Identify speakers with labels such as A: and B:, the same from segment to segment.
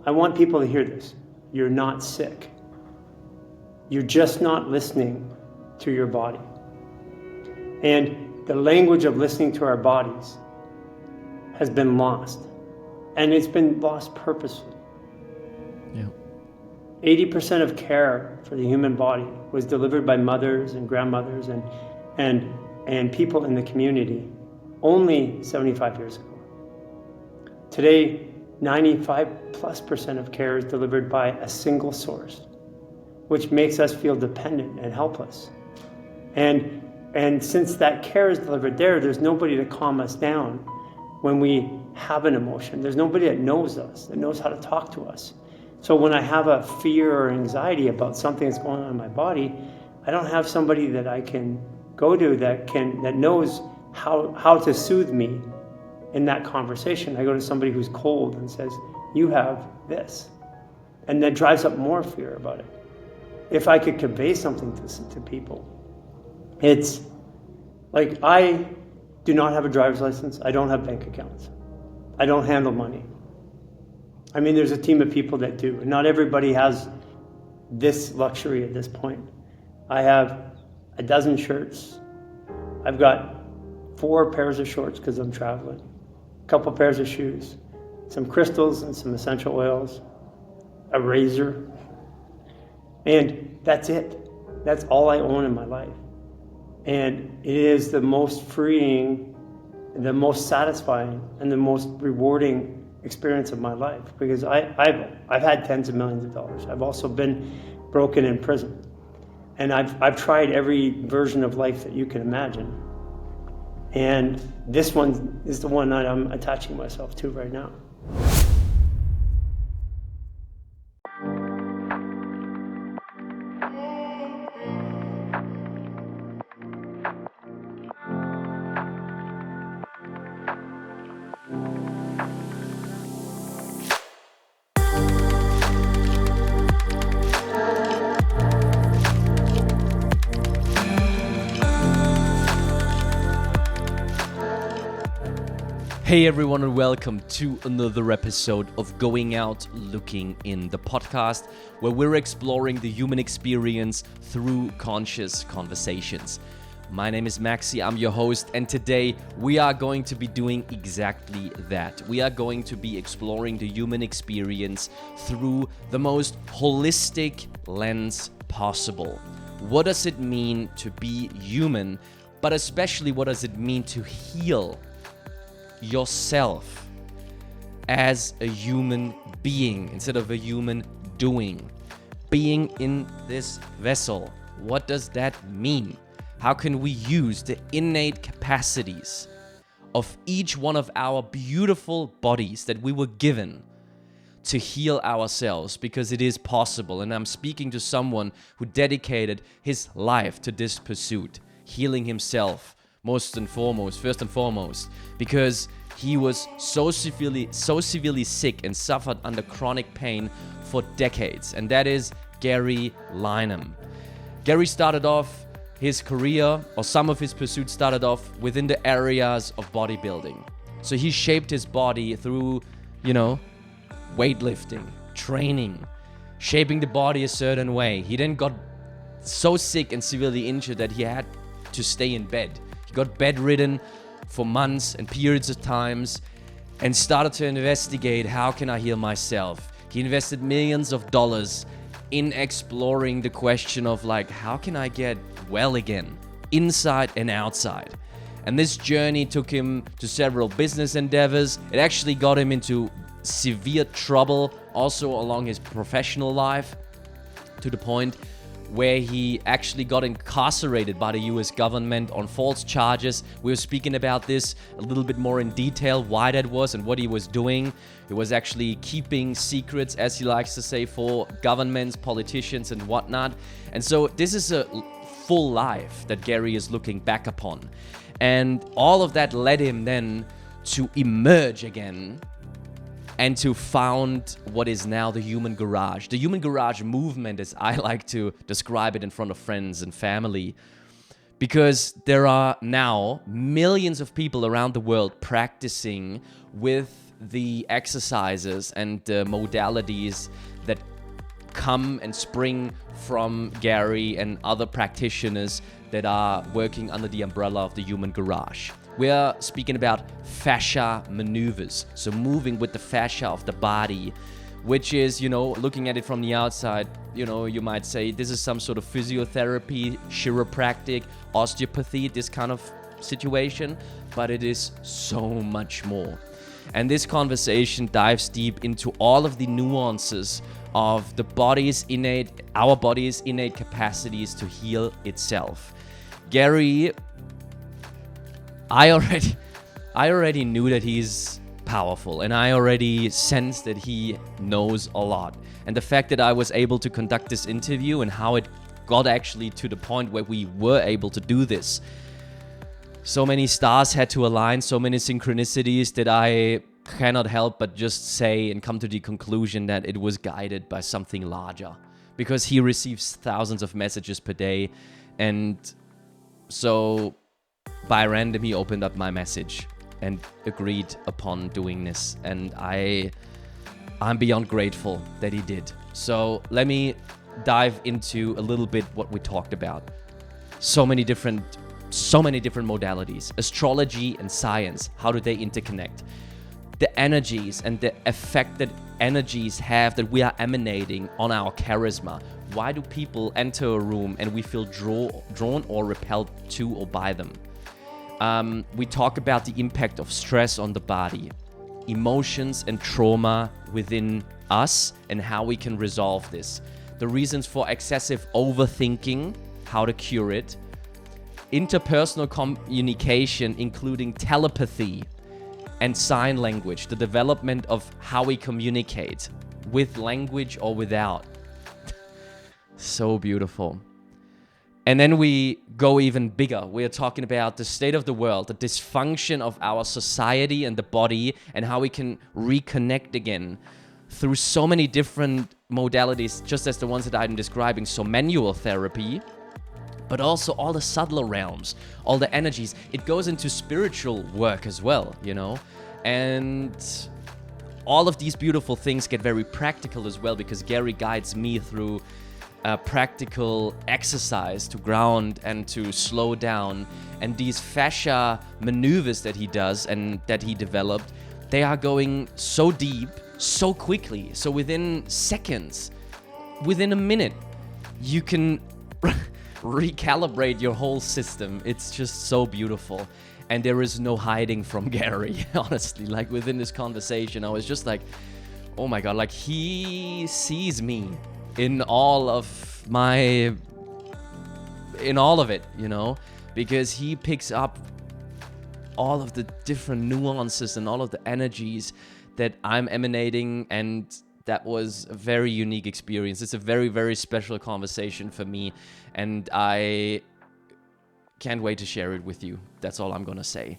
A: I want people to hear this. You're not sick. You're just not listening to your body. And the language of listening to our bodies has been lost. And it's been lost purposefully.
B: Yeah.
A: 80% of care for the human body was delivered by mothers and grandmothers and people in the community only 75 years ago. Today, 95+% of care is delivered by a single source, which makes us feel dependent and helpless. And since that care is delivered there's nobody to calm us down when we have an emotion. There's nobody that knows us, that knows how to talk to us. So when I have a fear or anxiety about something that's going on in my body, I don't have somebody that I can go to that knows how to soothe me in that conversation. I go to somebody who's cold and says, you have this. And that drives up more fear about it. If I could convey something to people, it's like, I do not have a driver's license. I don't have bank accounts. I don't handle money. I mean, there's a team of people that do. And not everybody has this luxury at this point. I have a dozen shirts. I've got 4 pairs of shorts because I'm traveling. A couple pairs of shoes. Some crystals and some essential oils. A razor. And that's it. That's all I own in my life. And it is the most freeing, the most satisfying, and the most rewarding experience of my life, because I've had tens of millions of dollars. I've also been broken in prison, and I've tried every version of life that you can imagine, and this one is the one that I'm attaching myself to right now.
B: Hey everyone, and welcome to another episode of Going Out Looking In, the podcast where we're exploring the human experience through conscious conversations. My name is Maxi, I'm your host, and today we are going to be doing exactly that. We are going to be exploring the human experience through the most holistic lens possible. What does it mean to be human, but especially what does it mean to heal yourself as a human being instead of a human doing? Being in this vessel, what does that mean? How can we use the innate capacities of each one of our beautiful bodies that we were given to heal ourselves? Because it is possible, and I'm speaking to someone who dedicated his life to this pursuit, healing himself first and foremost, because he was so severely sick and suffered under chronic pain for decades, and that is Garry Lineham. Garry started off his career, or some of his pursuits started off within the areas of bodybuilding. So he shaped his body through, weightlifting, training, shaping the body a certain way. He then got so sick and severely injured that he had to stay in bed. He got bedridden for months and periods of times and started to investigate, how can I heal myself? He invested millions of dollars in exploring the question of how can I get well again, inside and outside? And this journey took him to several business endeavors. It actually got him into severe trouble also along his professional life, to the point where he actually got incarcerated by the US government on false charges. We were speaking about this a little bit more in detail, why that was and what he was doing. He was actually keeping secrets, as he likes to say, for governments, politicians, and whatnot. And so this is a full life that Garry is looking back upon. And all of that led him then to emerge again and to found what is now the Human Garage. The Human Garage movement, as I like to describe it in front of friends and family, because there are now millions of people around the world practicing with the exercises and the modalities that come and spring from Garry and other practitioners that are working under the umbrella of the Human Garage. We are speaking about fascia maneuvers, so moving with the fascia of the body, which is, looking at it from the outside, you might say this is some sort of physiotherapy, chiropractic, osteopathy, this kind of situation, but it is so much more. And this conversation dives deep into all of the nuances of our body's innate capacities to heal itself. Garry, I already knew that he's powerful, and I already sensed that he knows a lot. And the fact that I was able to conduct this interview and how it got actually to the point where we were able to do this, so many stars had to align, so many synchronicities that I cannot help but just say and come to the conclusion that it was guided by something larger, because he receives thousands of messages per day. And so by random, he opened up my message and agreed upon doing this. And I'm beyond grateful that he did. So let me dive into a little bit what we talked about. So many different modalities. Astrology and science, how do they interconnect? The energies and the effect that energies have that we are emanating on our charisma. Why do people enter a room and we feel drawn or repelled to or by them? We talk about the impact of stress on the body, emotions and trauma within us and how we can resolve this. The reasons for excessive overthinking, how to cure it. Interpersonal communication, including telepathy and sign language, the development of how we communicate with language or without. So beautiful. And then we go even bigger. We are talking about the state of the world, the dysfunction of our society and the body, and how we can reconnect again through so many different modalities, just as the ones that I'm describing. So manual therapy, but also all the subtler realms, all the energies. It goes into spiritual work as well, And all of these beautiful things get very practical as well, because Garry guides me through a practical exercise to ground and to slow down. And these fascia maneuvers that he does and that he developed, they are going so deep, so quickly. So within seconds, within a minute, you can recalibrate your whole system. It's just so beautiful. And there is no hiding from Garry, honestly. Like within this conversation, I was just like, oh my God, like he sees me in all of it, because he picks up all of the different nuances and all of the energies that I'm emanating, and that was a very unique experience. It's a very, very special conversation for me, and I can't wait to share it with you. That's all I'm gonna say.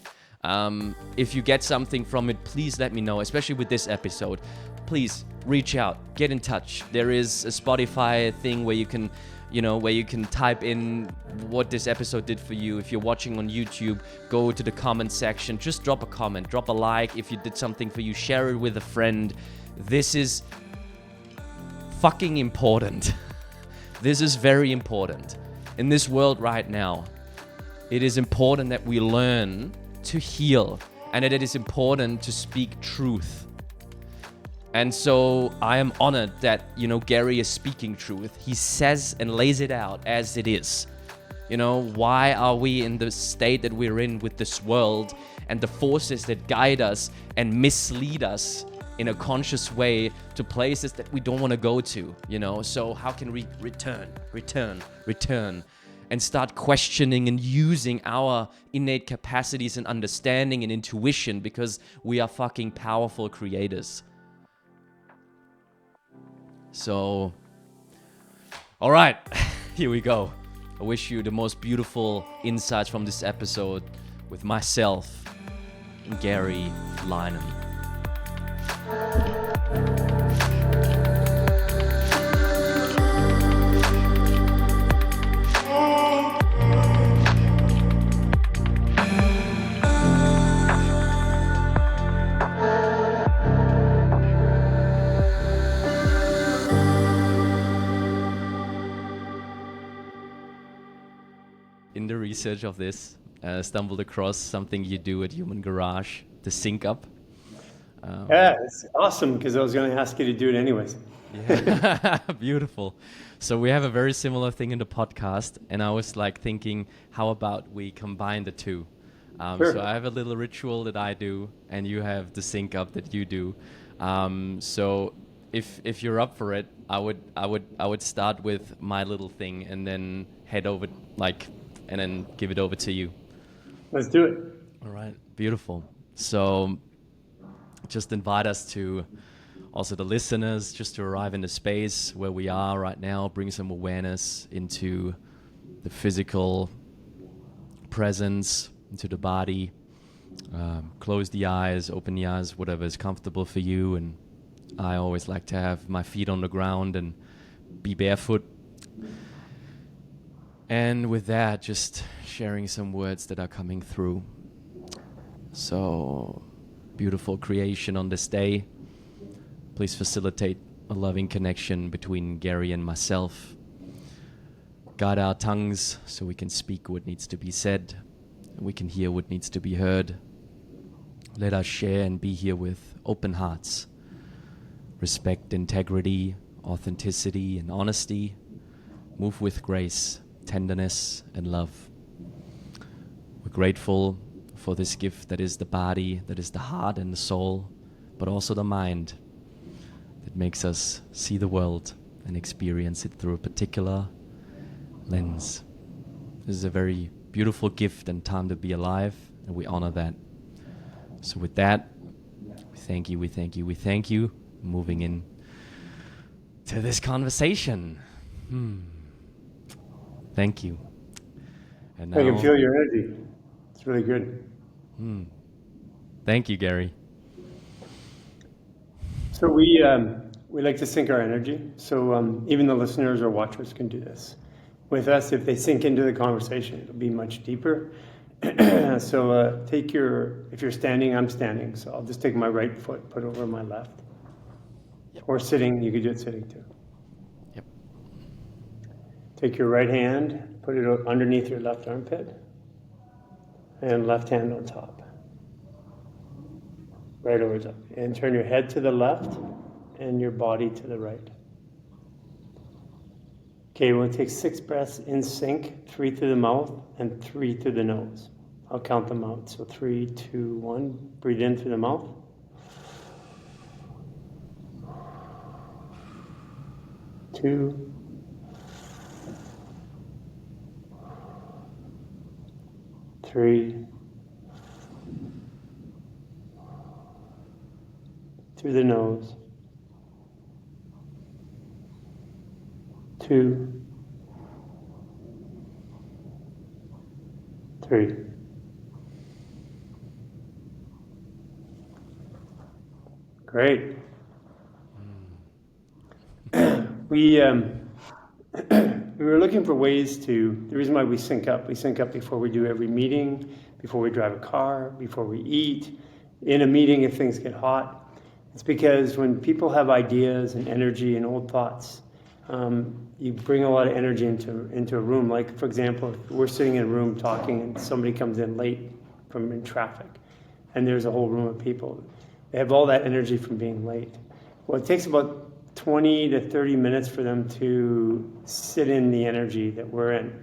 B: If you get something from it, please let me know, especially with this episode. Please reach out, get in touch. There is a Spotify thing where you can, where you can type in what this episode did for you. If you're watching on YouTube, go to the comment section, just drop a comment, drop a like. If you did something for you, share it with a friend. This is fucking important. This is very important. In this world right now, it is important that we learn to heal, and that it is important to speak truth. And so I am honored that, Garry is speaking truth. He says and lays it out as it is. Why are we in the state that we're in with this world and the forces that guide us and mislead us in a conscious way to places that we don't want to go to, So how can we return, and start questioning and using our innate capacities and understanding and intuition, because we are fucking powerful creators. So, all right, here we go. I wish you the most beautiful insights from this episode with myself and Garry Lineham. in the research of this, stumbled across something you do at Human Garage, the sync up.
A: Yeah, it's awesome because I was going to ask you to do it anyways.
B: Yeah, beautiful. So we have a very similar thing in the podcast, and I was like thinking, how about we combine the two?
A: Sure.
B: So I have a little ritual that I do, and you have the sync up that you do. So if you're up for it, I would start with my little thing and then head over and then give it over to you.
A: Let's do it.
B: All right, beautiful. So just invite us to, also the listeners, just to arrive in the space where we are right now, bring some awareness into the physical presence, into the body. Close the eyes, open the eyes, whatever is comfortable for you. And I always like to have my feet on the ground and be barefoot. And with that, just sharing some words that are coming through. So, beautiful creation on this day. Please facilitate a loving connection between Garry and myself. Guide our tongues so we can speak what needs to be said, and we can hear what needs to be heard. Let us share and be here with open hearts. Respect, integrity, authenticity, and honesty. Move with grace, tenderness, and love. We're grateful for this gift that is the body, that is the heart and the soul, but also the mind that makes us see the world and experience it through a particular lens. This is a very beautiful gift and time to be alive, and we honor that. So with that, we thank you, we thank you, we thank you. Moving in to this conversation. Thank you. And now,
A: I can feel your energy. It's really good.
B: Thank you, Garry.
A: So we like to sync our energy. So even the listeners or watchers can do this. With us, if they sink into the conversation, it'll be much deeper. So if you're standing, I'm standing. So I'll just take my right foot, put over my left. Yep. Or sitting, you could do it sitting too.
B: Yep.
A: Take your right hand, put it underneath your left armpit, and left hand on top. Right over top. And turn your head to the left and your body to the right. Okay, we'll take 6 breaths in sync, 3 through the mouth and 3 through the nose. I'll count them out. So 3, 2, 1. Breathe in through the mouth. 2. 3. Through the nose. 2. 3. Great. We were looking for ways to, the reason why we sync up before we do every meeting, before we drive a car, before we eat, in a meeting if things get hot. It's because when people have ideas and energy and old thoughts, you bring a lot of energy into a room. Like, for example, if we're sitting in a room talking and somebody comes in late from in traffic, and there's a whole room of people. They have all that energy from being late. Well, it takes about 20 to 30 minutes for them to sit in the energy that we're in.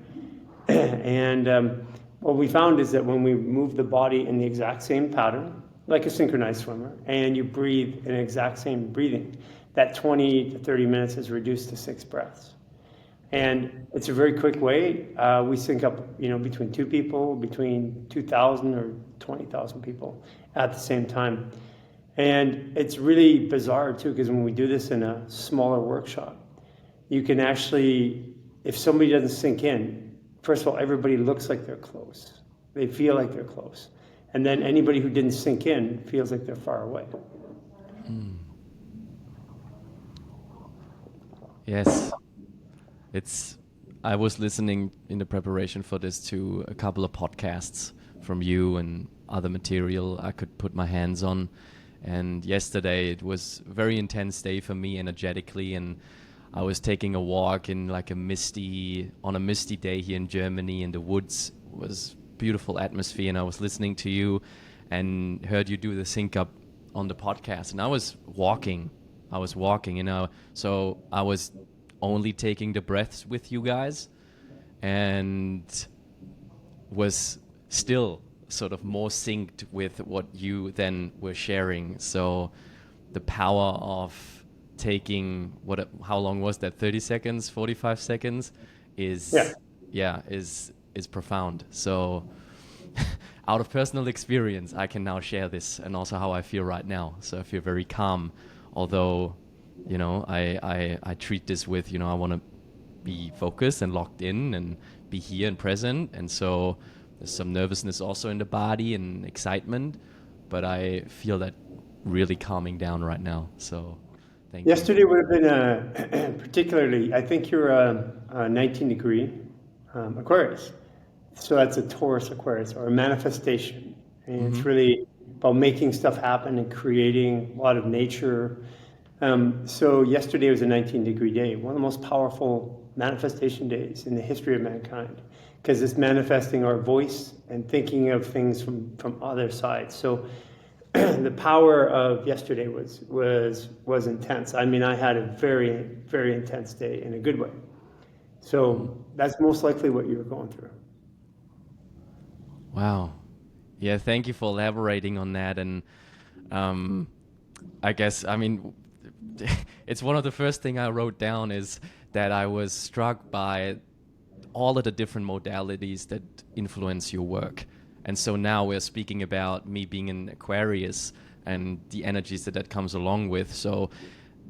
A: And what we found is that when we move the body in the exact same pattern, like a synchronized swimmer, and you breathe in the exact same breathing, that 20 to 30 minutes is reduced to 6 breaths. And it's a very quick way. We sync up, between 2 people, between 2,000 or 20,000 people at the same time. And it's really bizarre too, because when we do this in a smaller workshop, you can actually, if somebody doesn't sink in, first of all, everybody looks like they're close. They feel like they're close. And then anybody who didn't sink in feels like they're far away.
B: Yes. I was listening in the preparation for this to a couple of podcasts from you and other material I could put my hands on. And yesterday it was a very intense day for me energetically, and I was taking a walk in like on a misty day here in Germany in the woods. It was beautiful atmosphere, and I was listening to you and heard you do the sync up on the podcast, and I was walking, so I was only taking the breaths with you guys and was still sort of more synced with what you then were sharing. So the power of taking how long was that, 30 seconds, 45 seconds is profound. So out of personal experience, I can now share this, and also how I feel right now. So I feel very calm, although, I treat this with, I want to be focused and locked in and be here and present. And so there's some nervousness also in the body and excitement, but I feel that really calming down right now. So thank you.
A: Yesterday would have been particularly, I think you're a 19 degree Aquarius. So that's a Taurus Aquarius, or a manifestation. And it's really about making stuff happen and creating a lot of nature. So yesterday was a 19-degree day, one of the most powerful manifestation days in the history of mankind, because it's manifesting our voice and thinking of things from other sides. So the power of yesterday was intense. I mean, I had a very, very intense day in a good way. So that's most likely what you were going through.
B: Wow. Yeah, thank you for elaborating on that. And I guess, it's one of the first thing I wrote down is that I was struck by all of the different modalities that influence your work. And so now we're speaking about me being an Aquarius and the energies that comes along with. So,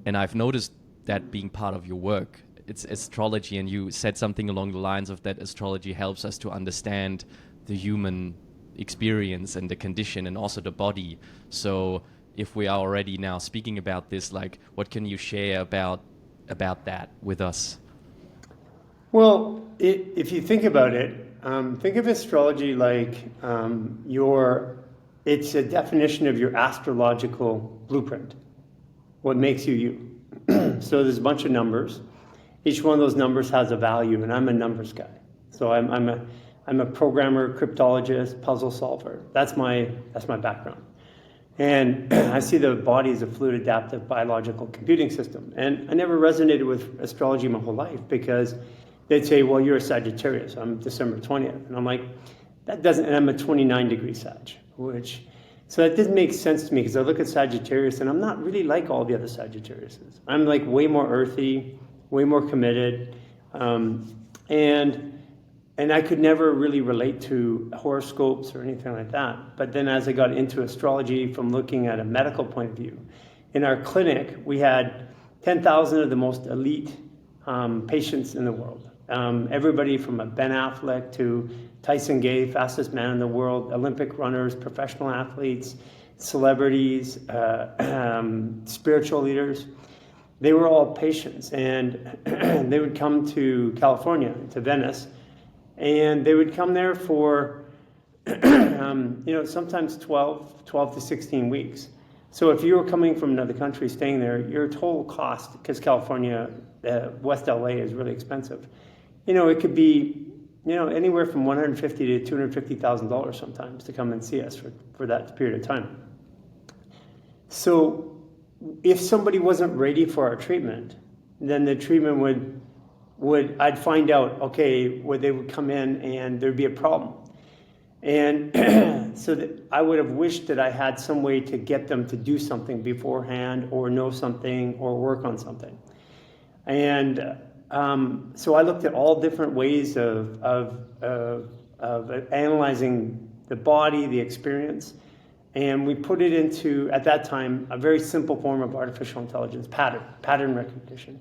B: and I've noticed that being part of your work, it's astrology, and you said something along the lines of that astrology helps us to understand the human experience and the condition and also the body. So if we are already now speaking about this, like, what can you share about that with us?
A: Well, if you think about it, think of astrology like it's a definition of your astrological blueprint, what makes you you. So there's a bunch of numbers. Each one of those numbers has a value, and I'm a numbers guy. So I'm a programmer, cryptologist, puzzle solver. That's my background. And I see the body as a fluid, adaptive, biological computing system. And I never resonated with astrology my whole life, because they'd say, well, you're a Sagittarius. I'm December 20th. And I'm like, that doesn't, and I'm a 29-degree Sag, so that didn't make sense to me, because I look at Sagittarius and I'm not really like all the other Sagittariuses. I'm like way more earthy, way more committed. And I could never really relate to horoscopes or anything like that. But then as I got into astrology from looking at a medical point of view, in our clinic, we had 10,000 of the most elite patients in the world. Everybody from a Ben Affleck to Tyson Gay, fastest man in the world, Olympic runners, professional athletes, celebrities, spiritual leaders. They were all patients, and they would come to California, to Venice, and they would come there for, sometimes 12 to 16 weeks. So if you were coming from another country, staying there, your total cost, because California, West LA is really expensive. It could be, anywhere from $150,000 to $250,000 sometimes to come and see us for that period of time. So if somebody wasn't ready for our treatment, then the treatment I'd find out, okay, where they would come in and there'd be a problem. And so that I would have wished that I had some way to get them to do something beforehand, or know something, or work on something. And so I looked at all different ways of analyzing the body, the experience, and we put it into, at that time, a very simple form of artificial intelligence, pattern recognition.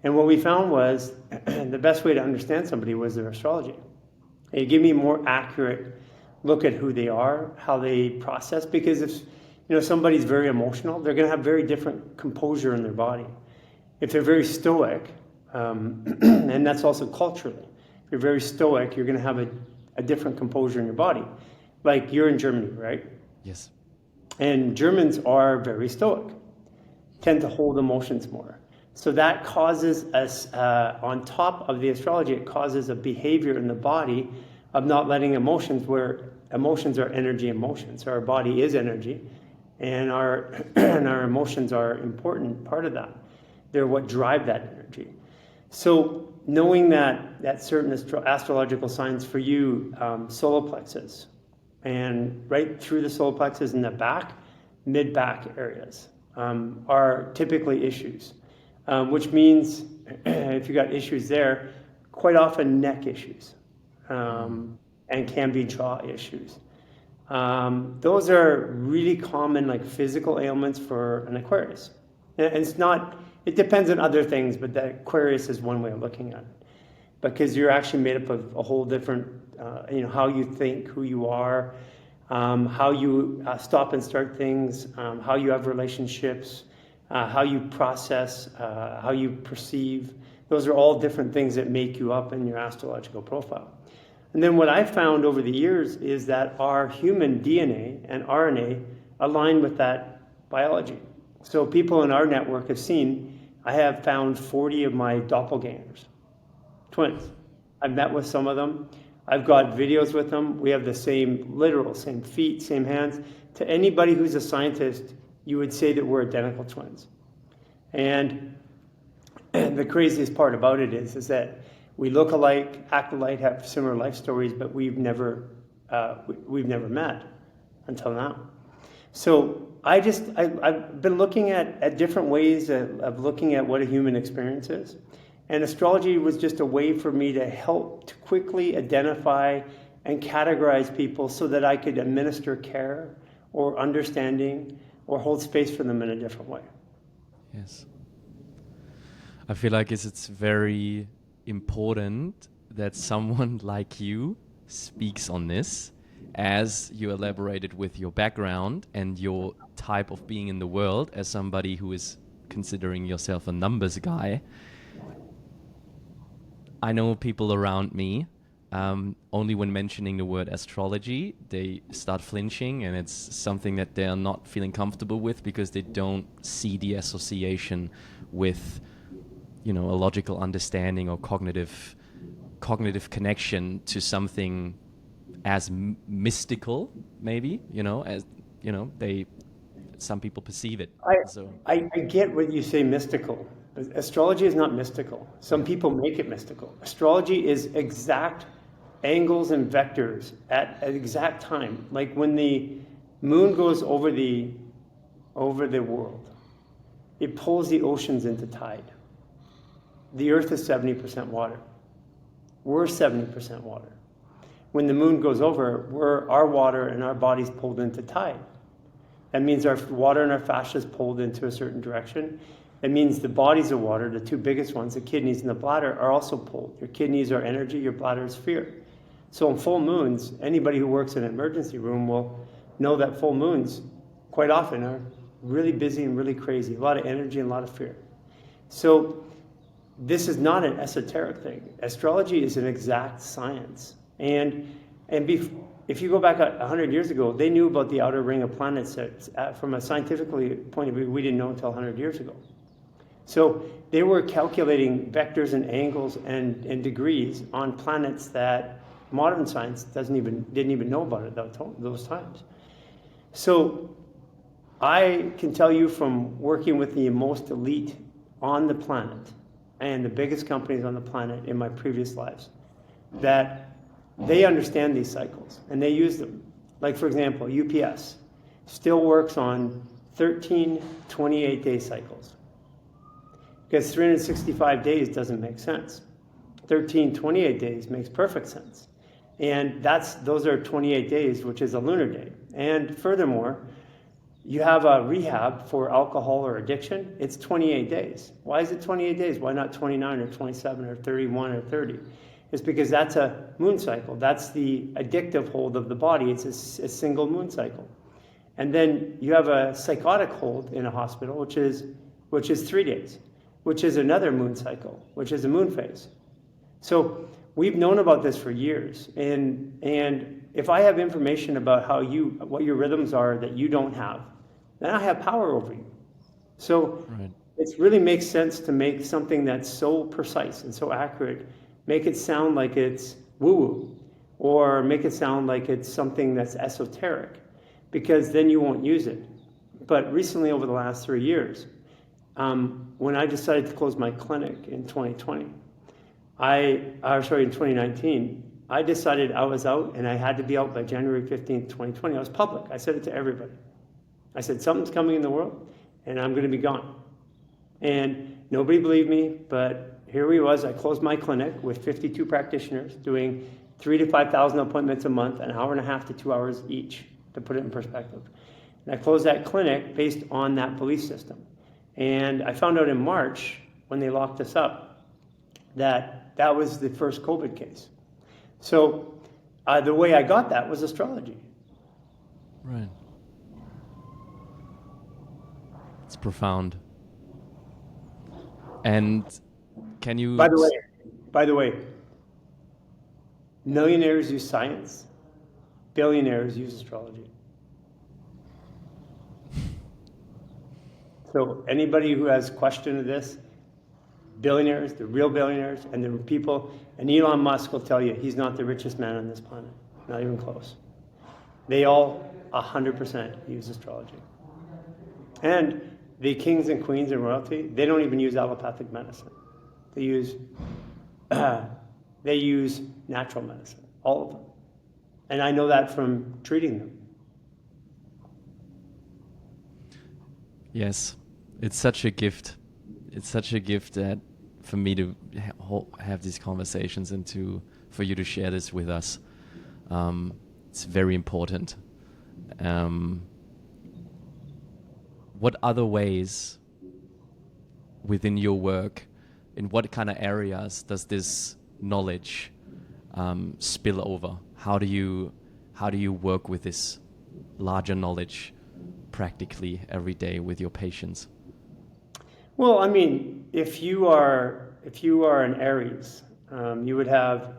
A: And what we found was the best way to understand somebody was their astrology. It gave me a more accurate look at who they are, how they process, because if somebody's very emotional, they're going to have very different composure in their body. If they're very stoic, and that's also culturally, if you're very stoic, you're going to have a different composure in your body. Like, you're in Germany, right?
B: Yes.
A: And Germans are very stoic, tend to hold emotions more. So that causes us, on top of the astrology, it causes a behavior in the body of not letting emotions, where emotions are energy in motion. So our body is energy, and our and our emotions are an important part of that. They're what drive that energy. So knowing that certain astrological signs for you, solar plexus, and right through the solar plexus in the back, mid-back areas, are typically issues, which means if you got issues there, quite often neck issues, and can be jaw issues. Those are really common, like physical ailments for an Aquarius. And it's not, it depends on other things, but the Aquarius is one way of looking at it. Because you're actually made up of a whole different, how you think, who you are, how you stop and start things, how you have relationships, how you process, how you perceive. Those are all different things that make you up in your astrological profile. And then what I found over the years is that our human DNA and RNA align with that biology. So people in our network have seen, I have found 40 of my doppelgangers, twins. I've met with some of them. I've got videos with them. We have the same feet, same hands. To anybody who's a scientist, you would say that we're identical twins. And the craziest part about it is that we look alike, act alike, have similar life stories, but we've never met until now. So I've been looking at different ways of looking at what a human experience is. And astrology was just a way for me to help to quickly identify and categorize people so that I could administer care or understanding or hold space for them in a different way.
B: Yes. I feel like it's very important that someone like you speaks on this, as you elaborated with your background and your type of being in the world, as somebody who is considering yourself a numbers guy. I know people around me, only when mentioning the word astrology, they start flinching, and it's something that they're not feeling comfortable with because they don't see the association with, a logical understanding or cognitive connection to something as mystical, maybe, some people perceive it.
A: I get what you say, mystical. Astrology is not mystical. Some people make it mystical. Astrology is exact angles and vectors at an exact time. Like when the moon goes over the world, it pulls the oceans into tide. The earth is 70% water. We're 70% water. When the moon goes over, our water and our body's pulled into tide. That means our water and our fascia is pulled into a certain direction. It means the bodies of water, the two biggest ones, the kidneys and the bladder, are also pulled. Your kidneys are energy, your bladder is fear. So on full moons, anybody who works in an emergency room will know that full moons quite often are really busy and really crazy, a lot of energy and a lot of fear. So this is not an esoteric thing. Astrology is an exact science. And if you go back 100 years ago, they knew about the outer ring of planets that, from a scientific point of view, we didn't know until 100 years ago. So they were calculating vectors and angles and degrees on planets that modern science didn't even know about at those times. So I can tell you from working with the most elite on the planet and the biggest companies on the planet in my previous lives, that they understand these cycles and they use them. Like, for example, UPS still works on 13 28-day cycles because 365 days doesn't make sense. 13 28 days makes perfect sense. And those are 28 days, which is a lunar day. And furthermore, you have a rehab for alcohol or addiction, it's 28 days. Why is it 28 days? Why not 29 or 27 or 31 or 30? It's because that's a moon cycle. That's the addictive hold of the body. It's a single moon cycle. And then you have a psychotic hold in a hospital, which is 3 days, which is another moon cycle, which is a moon phase. So we've known about this for years. And if I have information about what your rhythms are that you don't have, then I have power over you. So it really makes sense to make something that's so precise and so accurate, make it sound like it's woo-woo, or make it sound like it's something that's esoteric, because then you won't use it. But recently, over the last 3 years, when I decided to close my clinic in 2020, in 2019, I decided I was out and I had to be out by January 15th, 2020. I was public. I said it to everybody. I said, something's coming in the world and I'm going to be gone. And nobody believed me, but here he was. I closed my clinic with 52 practitioners doing 3,000 to 5,000 appointments a month, an hour and a half to 2 hours each, to put it in perspective. And I closed that clinic based on that belief system. And I found out in March, when they locked us up, that that was the first COVID case. So the way I got that was astrology.
B: Right. It's profound. And can you...
A: By the way, millionaires use science, billionaires use astrology. So anybody who has question of this, billionaires, the real billionaires, and the people, and Elon Musk will tell you he's not the richest man on this planet, not even close. They all 100% use astrology. And the kings and queens and royalty, they don't even use allopathic medicine. They use natural medicine, all of them. And I know that from treating them.
B: Yes, it's such a gift. It's such a gift that for me to have these conversations and for you to share this with us. It's very important. What other ways within your work, in what kind of areas does this knowledge spill over? How do you work with this larger knowledge practically every day with your patients?
A: Well, I mean, if you are an Aries, you would have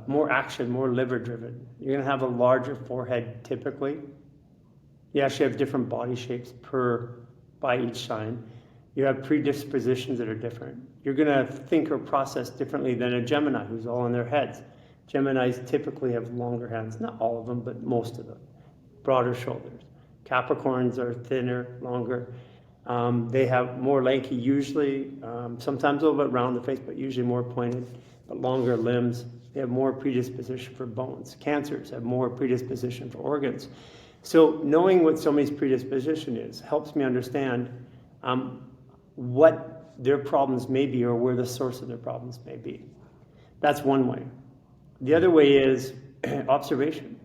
A: more action, more liver driven. You're going to have a larger forehead typically. You actually have different body shapes by each sign. You have predispositions that are different. You're going to think or process differently than a Gemini who's all in their heads. Geminis typically have longer hands, not all of them, but most of them. Broader shoulders. Capricorns are thinner, longer. They have more lanky usually, sometimes a little bit round the face, but usually more pointed, but longer limbs. They have more predisposition for bones. Cancers have more predisposition for organs. So knowing what somebody's predisposition is helps me understand what their problems may be or where the source of their problems may be. That's one way. The other way is observation.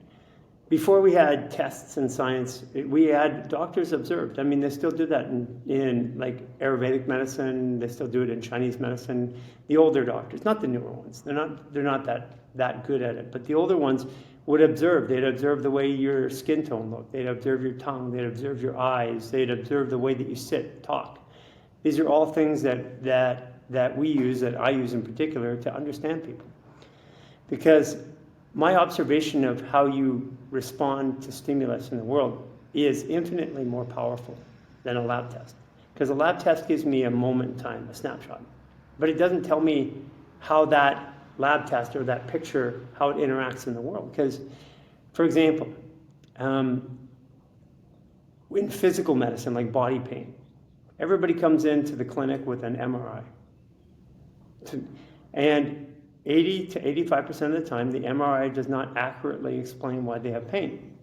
A: Before we had tests in science, we had doctors observed. I mean, they still do that in like Ayurvedic medicine. They still do it in Chinese medicine. The older doctors, not the newer ones. They're not that good at it. But the older ones would observe. They'd observe the way your skin tone looked. They'd observe your tongue. They'd observe your eyes. They'd observe the way that you sit, talk. These are all things that we use, that I use in particular, to understand people. Because my observation of how you respond to stimulus in the world is infinitely more powerful than a lab test. Because a lab test gives me a moment in time, a snapshot. But it doesn't tell me how that lab test or that picture, how it interacts in the world. Because, for example, in physical medicine, like body pain, everybody comes into the clinic with an MRI. And 80 to 85% of the time, the MRI does not accurately explain why they have pain.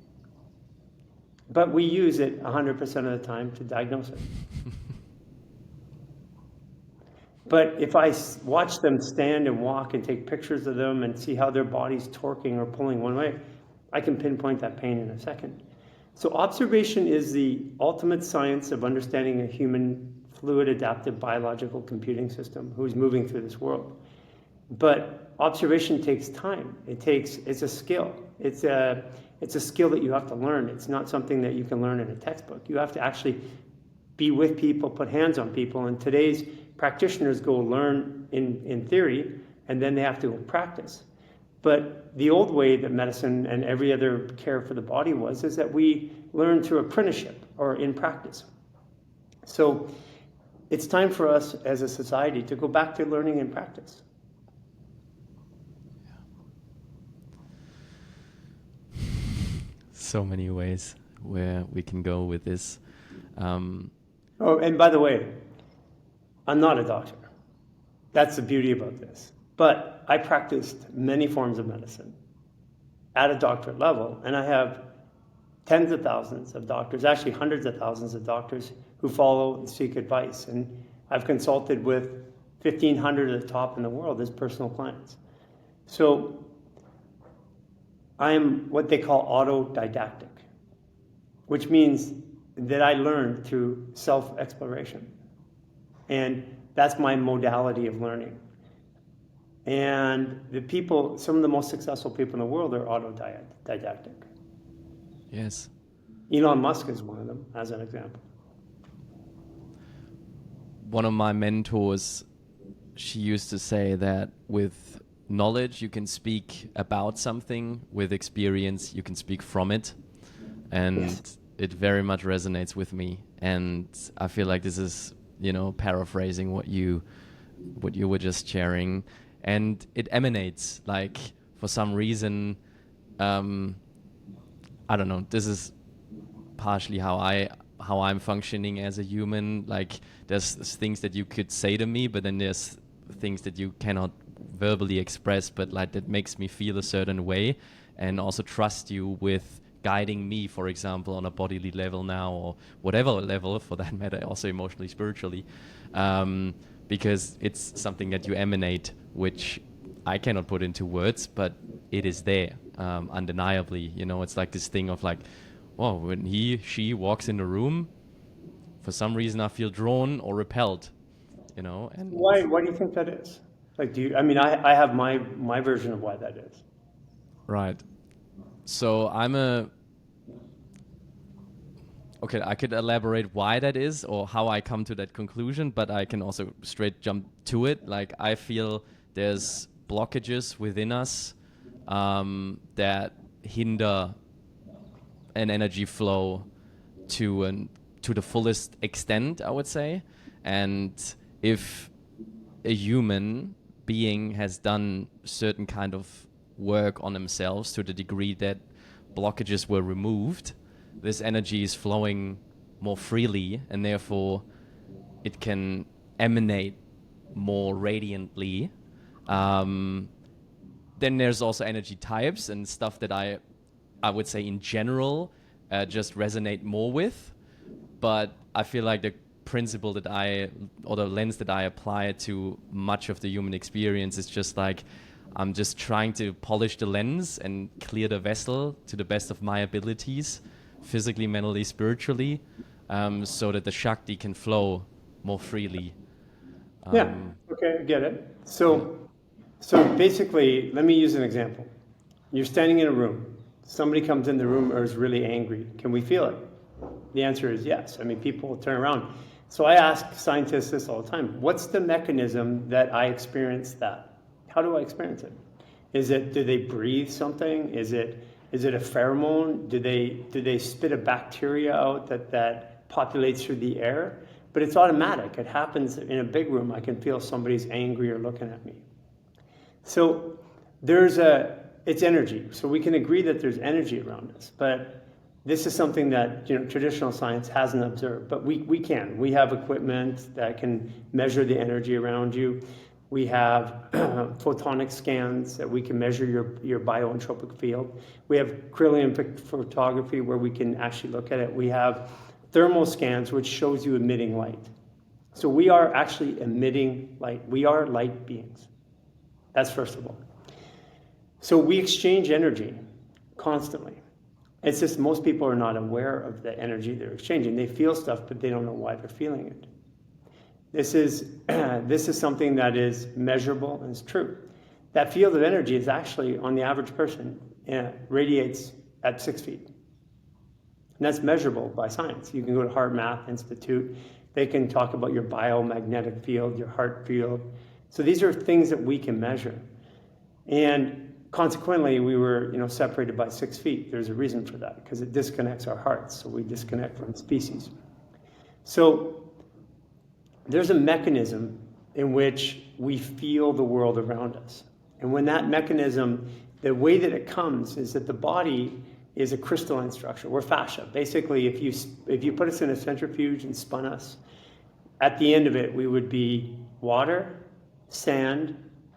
A: But we use it 100% of the time to diagnose it. But if I watch them stand and walk and take pictures of them and see how their body's torquing or pulling one way, I can pinpoint that pain in a second. So observation is the ultimate science of understanding a human fluid adaptive biological computing system who's moving through this world. But observation takes time. It's a skill. It's a skill that you have to learn. It's not something that you can learn in a textbook. You have to actually be with people, put hands on people. And today's practitioners go learn in theory, and then they have to practice. But the old way that medicine and every other care for the body is that we learn through apprenticeship or in practice. So it's time for us as a society to go back to learning and practice.
B: So many ways where we can go with this.
A: Oh, and by the way, I'm not a doctor. That's the beauty about this. But I practiced many forms of medicine at a doctorate level, and I have tens of thousands of doctors, actually hundreds of thousands of doctors who follow and seek advice. And I've consulted with 1,500 of the top in the world as personal clients. So I'm what they call autodidactic, which means that I learned through self-exploration. And that's my modality of learning. And the people, some of the most successful people in the world are autodidactic.
B: Yes.
A: Elon Musk is one of them, as an example.
B: One of my mentors, she used to say that with knowledge you can speak about something, with experience you can speak from it. And yes, it very much resonates with me. And I feel like this is, paraphrasing what you were just sharing. And it emanates, like, for some reason, I don't know, this is partially how I'm functioning as a human. Like, there's things that you could say to me, but then there's things that you cannot verbally express, but like that makes me feel a certain way, and also trust you with guiding me, for example, on a bodily level now, or whatever level for that matter, also emotionally, spiritually, because it's something that you emanate, which I cannot put into words, but it is there, undeniably. It's like this thing of like, oh, when she walks in the room, for some reason I feel drawn or repelled, And
A: why do you think that is? Like, I have my version of why that is.
B: Right. So okay, I could elaborate why that is or how I come to that conclusion, but I can also straight jump to it. Like, I feel there's blockages within us that hinder an energy flow to the fullest extent, I would say. And if a human being has done certain kind of work on themselves to the degree that blockages were removed, this energy is flowing more freely, and therefore it can emanate more radiantly. Then there's also energy types and stuff that I would say in general just resonate more with. But I feel like the principle that or the lens that I apply to much of the human experience is just like, I'm just trying to polish the lens and clear the vessel to the best of my abilities, physically, mentally, spiritually, so that the Shakti can flow more freely.
A: Yeah, okay, I get it. So basically, let me use an example. You're standing in a room. Somebody comes in the room or is really angry. Can we feel it? The answer is yes. People will turn around. So I ask scientists this all the time. What's the mechanism that I experience that? How do I experience it? Do they breathe something? Is it a pheromone? Do they spit a bacteria out that populates through the air? But it's automatic. It happens in a big room. I can feel somebody's angry or looking at me. So it's energy. So we can agree that there's energy around us. But this is something that traditional science hasn't observed. But we can. We have equipment that can measure the energy around you. We have photonic scans that we can measure your bioentropic field. We have Kirlian photography where we can actually look at it. We have thermal scans, which shows you emitting light. So we are actually emitting light. We are light beings. That's first of all. So we exchange energy constantly. It's just most people are not aware of the energy they're exchanging. They feel stuff, but they don't know why they're feeling it. This is something that is measurable and is true. That field of energy is actually, on the average person, radiates at 6 feet. And that's measurable by science. You can go to Heart Math Institute. They can talk about your biomagnetic field, your heart field. So these are things that we can measure. And consequently, we were separated by 6 feet. There's a reason for that, because it disconnects our hearts. So we disconnect from species. So there's a mechanism in which we feel the world around us. And when that mechanism, the way that it comes is that the body is a crystalline structure. We're fascia. Basically, if you put us in a centrifuge and spun us, at the end of it, we would be water, sand,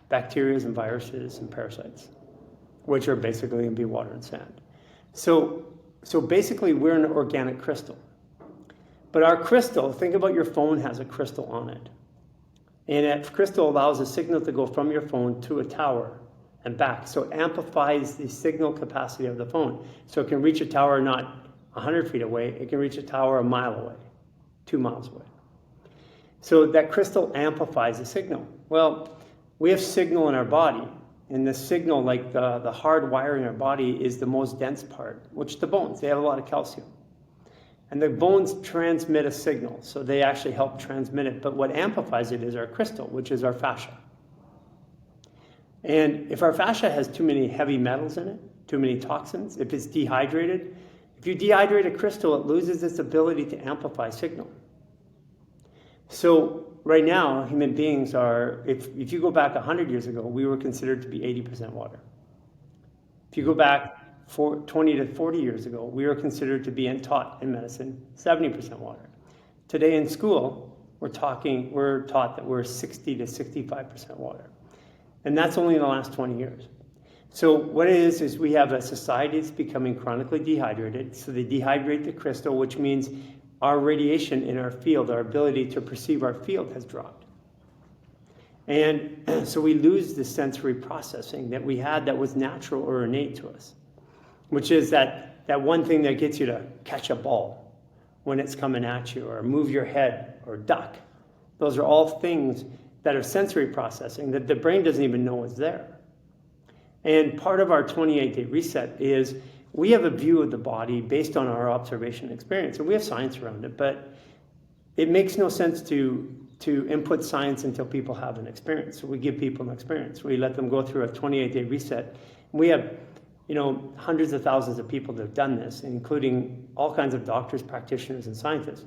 A: bacteria and viruses and parasites, which are basically going to be water and sand. So basically, we're an organic crystal. But our crystal, think about your phone has a crystal on it. And that crystal allows a signal to go from your phone to a tower and back. So it amplifies the signal capacity of the phone. So it can reach a tower not 100 feet away, it can reach a tower a mile away, 2 miles away. So that crystal amplifies the signal. Well, we have signal in our body, and the signal, like the hard wiring in our body, is the most dense part, which the bones, they have a lot of calcium. And the bones transmit a signal, so they actually help transmit it. But what amplifies it is our crystal, which is our fascia. And if our fascia has too many heavy metals in it, too many toxins, if it's dehydrated, if you dehydrate a crystal, it loses its ability to amplify signal. So right now, human beings are, if you go back 100 years ago, we were considered to be 80% water. If you go back 20 to 40 years ago, we were considered to be taught in medicine 70% water. Today in school, we're taught that we're 60 to 65% water. And that's only in the last 20 years. So what it is we have a society that's becoming chronically dehydrated. So they dehydrate the crystal, which means our radiation in our field, our ability to perceive our field has dropped. And so we lose the sensory processing that we had that was natural or innate to us, which is that one thing that gets you to catch a ball when it's coming at you, or move your head, or duck. Those are all things that are sensory processing that the brain doesn't even know is there. And part of our 28-day reset is we have a view of the body based on our observation and experience, and we have science around it, but it makes no sense to input science until people have an experience. So we give people an experience. We let them go through a 28-day reset. We have hundreds of thousands of people that have done this, including all kinds of doctors, practitioners, and scientists.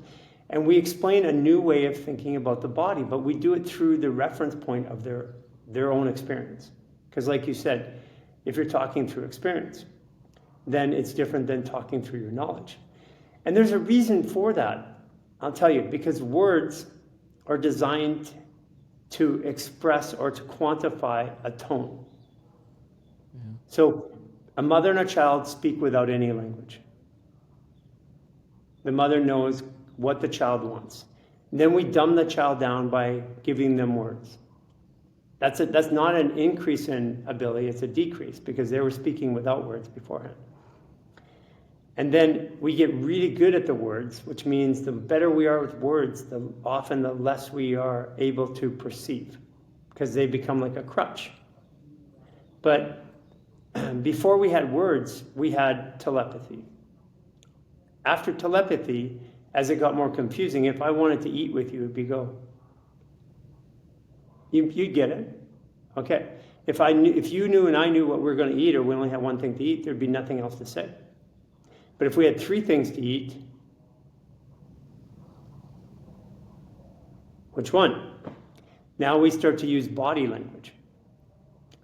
A: And we explain a new way of thinking about the body, but we do it through the reference point of their own experience. Because like you said, if you're talking through experience, then it's different than talking through your knowledge. And there's a reason for that, I'll tell you, because words are designed to express or to quantify a tone. Yeah. So a mother and a child speak without any language. The mother knows what the child wants. And then we dumb the child down by giving them words. That's not an increase in ability, it's a decrease, because they were speaking without words beforehand. And then we get really good at the words, which means the better we are with words, often the less we are able to perceive, because they become like a crutch. But before we had words, we had telepathy. After telepathy, as it got more confusing, if I wanted to eat with you, it'd be go. You'd get it. Okay. If you knew and I knew what we were going to eat, or we only had one thing to eat, there'd be nothing else to say. But if we had 3 things to eat, which one? Now we start to use body language.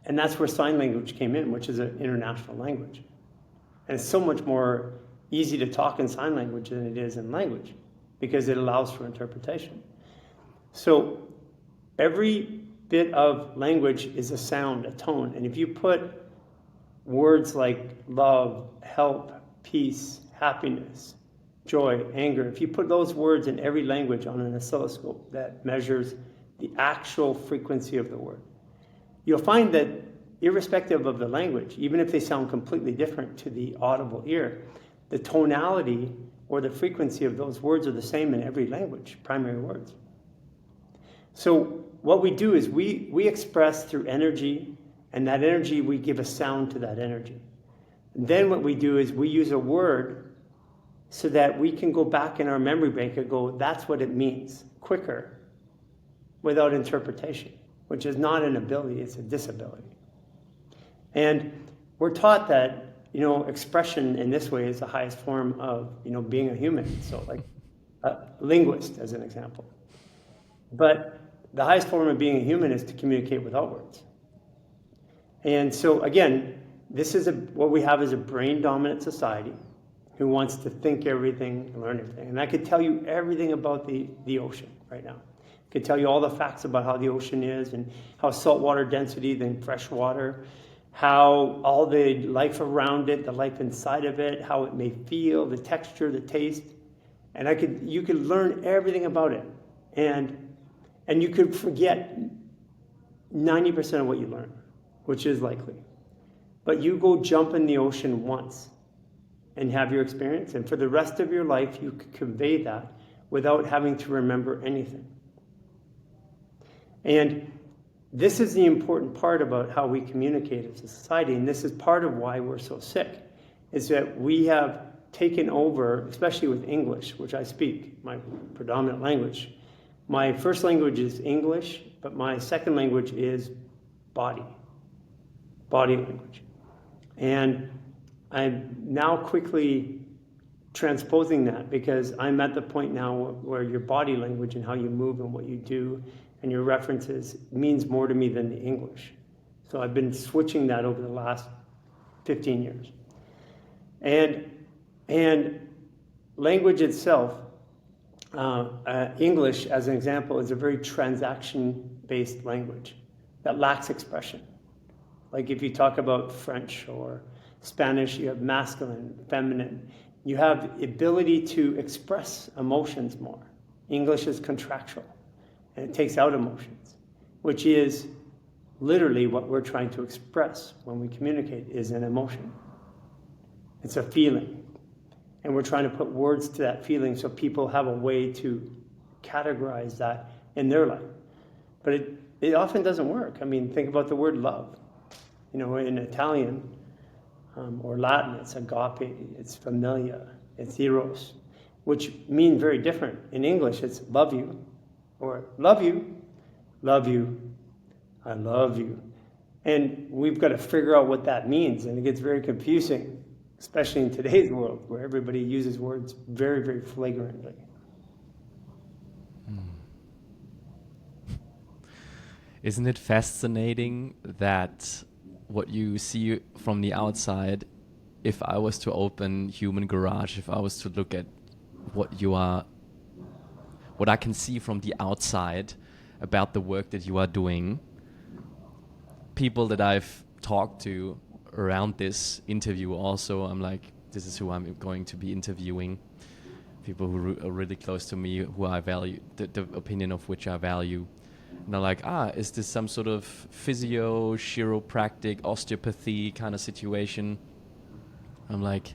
A: And that's where sign language came in, which is an international language. And it's so much more easy to talk in sign language than it is in language, because it allows for interpretation. So every bit of language is a sound, a tone. And if you put words like love, help, peace, happiness, joy, anger, if you put those words in every language on an oscilloscope that measures the actual frequency of the word, you'll find that irrespective of the language, even if they sound completely different to the audible ear, the tonality or the frequency of those words are the same in every language, primary words. So what we do is we express through energy, and that energy, we give a sound to that energy. And then what we do is we use a word so that we can go back in our memory bank and go, that's what it means, quicker, without interpretation, which is not an ability, it's a disability. And we're taught that, expression in this way is the highest form of, being a human. So like a linguist, as an example. But the highest form of being a human is to communicate without words. And so again, this is what we have is a brain dominant society who wants to think everything and learn everything. And I could tell you everything about the ocean right now. I could tell you all the facts about how the ocean is and how saltwater density than fresh water, how all the life around it, the life inside of it, how it may feel, the texture, the taste. And you could learn everything about it. And you could forget 90% of what you learn, which is likely. But you go jump in the ocean once and have your experience, and for the rest of your life, you could convey that without having to remember anything. And this is the important part about how we communicate as a society, and this is part of why we're so sick, is that we have taken over, especially with English, which I speak, my predominant language. My first language is English, but my second language is body language. And I'm now quickly transposing that because I'm at the point now where your body language and how you move and what you do and your references means more to me than the English. So I've been switching that over the last 15 years. And language itself, English, as an example, is a very transaction-based language that lacks expression. Like if you talk about French or Spanish, you have masculine, feminine. You have the ability to express emotions more. English is contractual, and it takes out emotions, which is literally what we're trying to express when we communicate is an emotion. It's a feeling. And we're trying to put words to that feeling so people have a way to categorize that in their life. But it often doesn't work. I mean, think about the word love. You know, in Italian or Latin, it's agape, it's familia, it's eros, which mean very different. In English, it's love you, or love you, I love you. And we've got to figure out what that means, and it gets very confusing, especially in today's world where everybody uses words very, very flagrantly.
B: Isn't it fascinating that what you see from the outside, if I was to open Human Garage, if I was to look at what I can see from the outside about the work that you are doing, people that I've talked to around this interview also, I'm like, this is who I'm going to be interviewing. People who are really close to me, who I value, the opinion of which I value. And they're like, is this some sort of physio, chiropractic, osteopathy kind of situation? I'm like,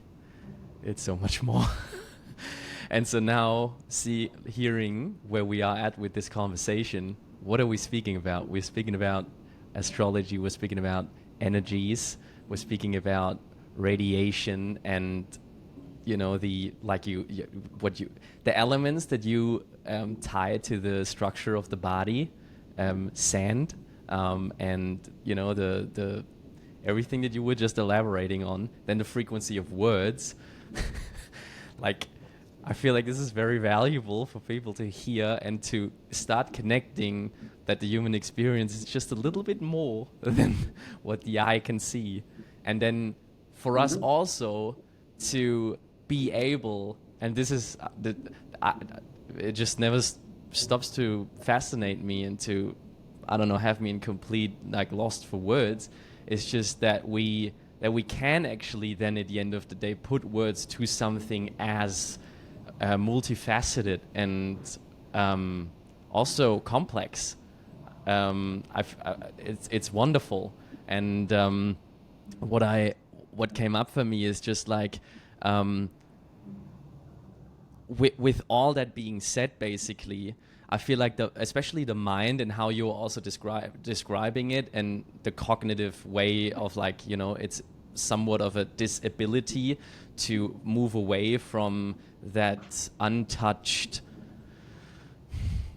B: it's so much more. And so now, hearing where we are at with this conversation, what are we speaking about? We're speaking about astrology, we're speaking about energies, we're speaking about radiation and, you know, the elements that you tie to the structure of the body, sand, and, you know, the everything that you were just elaborating on, then the frequency of words. Like, I feel like this is very valuable for people to hear and to start connecting that the human experience is just a little bit more than what the eye can see. And then for us also to be able, and this is, it just never stops to fascinate me and to, I don't know, have me in complete, like, lost for words. It's just that we can actually then at the end of the day put words to something as multifaceted and also complex. It's wonderful, and what came up for me is just like, with all that being said, basically, I feel like especially the mind and how you're also describing it, and the cognitive way of, like, you know, it's somewhat of a disability to move away from that untouched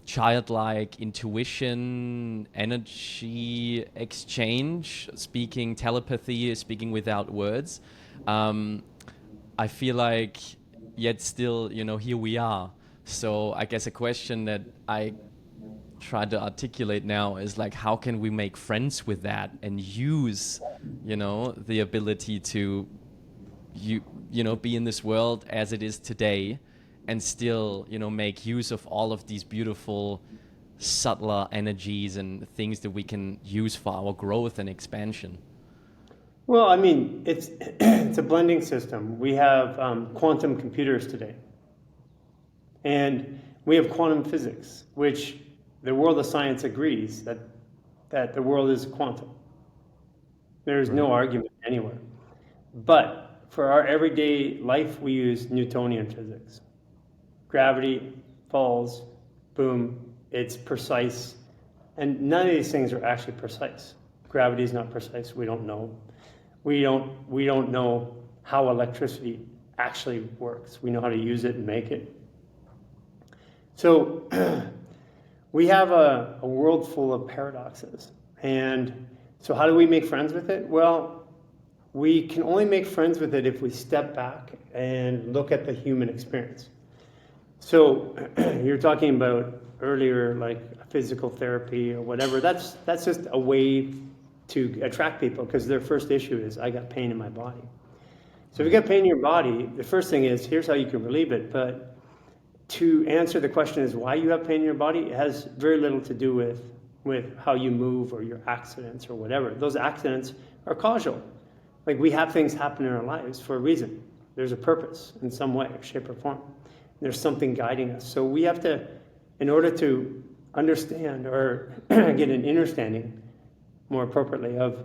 B: childlike intuition, energy exchange, speaking telepathy, speaking without words. I feel like yet still, you know, here we are. So I guess a question that I try to articulate now is like, how can we make friends with that and use, you know, the ability to you know, be in this world as it is today and still, you know, make use of all of these beautiful subtler energies and things that we can use for our growth and expansion.
A: Well, I mean, it's it's a blending system. We have quantum computers today, and we have quantum physics, which the world of science agrees that the world is quantum. There's no argument anywhere. But for our everyday life, we use Newtonian physics. Gravity falls, boom, it's precise. And none of these things are actually precise. Gravity is not precise, we don't know. We don't know how electricity actually works. We know how to use it and make it. So we have a world full of paradoxes. And so how do we make friends with it? Well, we can only make friends with it if we step back and look at the human experience. So you're talking about earlier, like physical therapy or whatever. That's just a way to attract people, because their first issue is, I got pain in my body. So if you got pain in your body, the first thing is, here's how you can relieve it. But to answer the question is why you have pain in your body, it has very little to do with how you move or your accidents or whatever. Those accidents are causal. Like, we have things happen in our lives for a reason. There's a purpose in some way, shape, or form. There's something guiding us. So we have to, in order to understand or get an understanding, more appropriately, of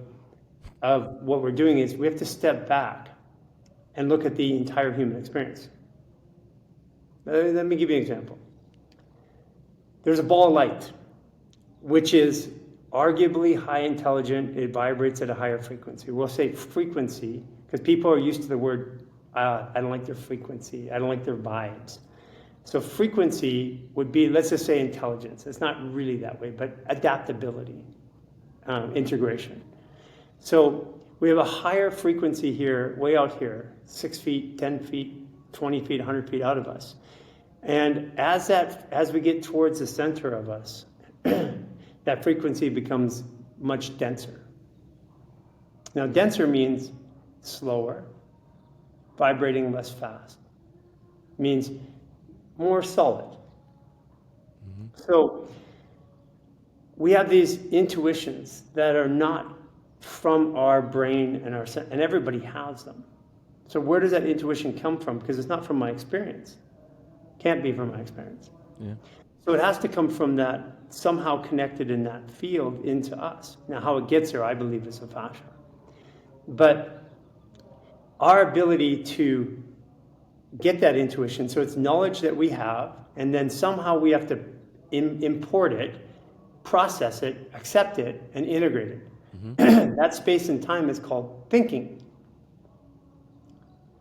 A: what we're doing, is we have to step back and look at the entire human experience. Let me give you an example. There's a ball of light, which is arguably high intelligent. It vibrates at a higher frequency. We'll say frequency because people are used to the word, I don't like their frequency, I don't like their vibes. So frequency would be, let's just say, intelligence. It's not really that way, but adaptability, integration. So we have a higher frequency here, way out here, 6 feet, 10 feet, 20 feet, 100 feet out of us. And as we get towards the center of us, that frequency becomes much denser. Now, denser means slower, vibrating less fast. Means more solid. Mm-hmm. So we have these intuitions that are not from our brain and everybody has them. So where does that intuition come from? Because it's not from my experience. Can't be from my experience. Yeah. So it has to come from that, somehow connected in that field into us. Now, how it gets there, I believe, is a fascia. But our ability to get that intuition, so it's knowledge that we have, and then somehow we have to import it, process it, accept it, and integrate it. Mm-hmm. That space and time is called thinking.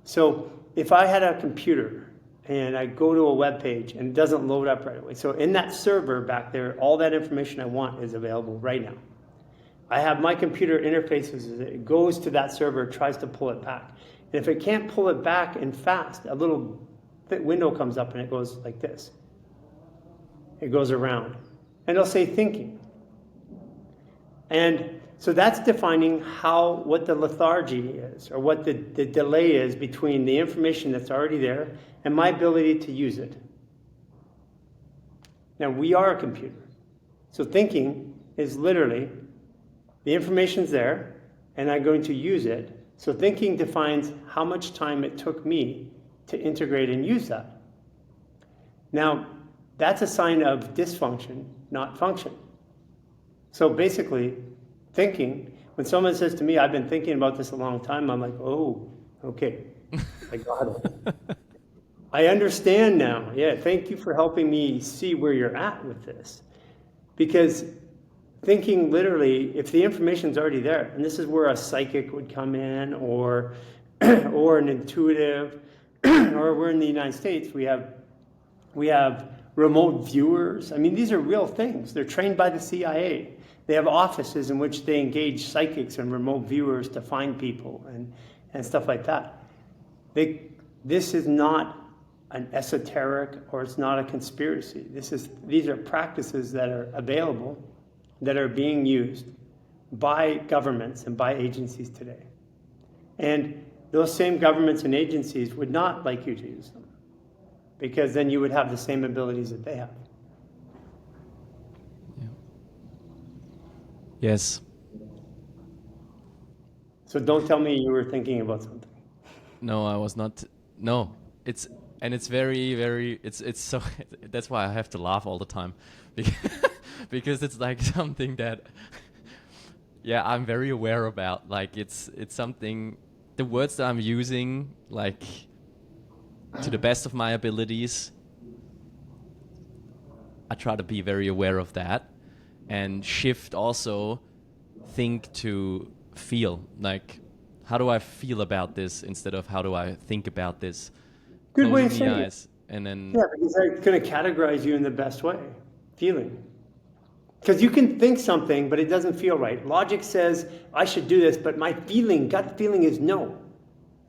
A: So if I had a computer and I go to a web page and it doesn't load up right away, so in that server back there, all that information I want is available right now. I have my computer interfaces, it goes to that server, tries to pull it back. And if it can't pull it back and fast, a little window comes up and it goes like this. It goes around. And it'll say thinking. And so that's defining what the lethargy is, or what the delay is between the information that's already there and my ability to use it. Now, we are a computer. So thinking is literally, the information's there, and I'm going to use it. So thinking defines how much time it took me to integrate and use that. Now, that's a sign of dysfunction, not function. So basically, thinking, when someone says to me, I've been thinking about this a long time, I'm like, oh, okay, I got it. I understand now. Yeah, thank you for helping me see where you're at with this. Because thinking literally, if the information's already there, and this is where a psychic would come in, or an intuitive, or we're in the United States, we have remote viewers. I mean, these are real things. They're trained by the CIA. They have offices in which they engage psychics and remote viewers to find people and stuff like that. This is not an esoteric or it's not a conspiracy. These are practices that are available, that are being used by governments and by agencies today. And those same governments and agencies would not like you to use them, because then you would have the same abilities that they have.
B: Yeah. Yes.
A: So don't tell me you were thinking about something.
B: No, I was not. No, it's very, very. It's so. That's why I have to laugh all the time, because it's like something that, yeah, I'm very aware about. Like it's something. The words that I'm using, like, to the best of my abilities, I try to be very aware of that, and shift also, think to feel. Like, how do I feel about this instead of how do I think about this?
A: Good way of
B: Closing the
A: saying
B: eyes, and then
A: Yeah, because they're going to categorize you in the best way, feeling. Because you can think something, but it doesn't feel right. Logic says, I should do this, but my feeling, gut feeling is no.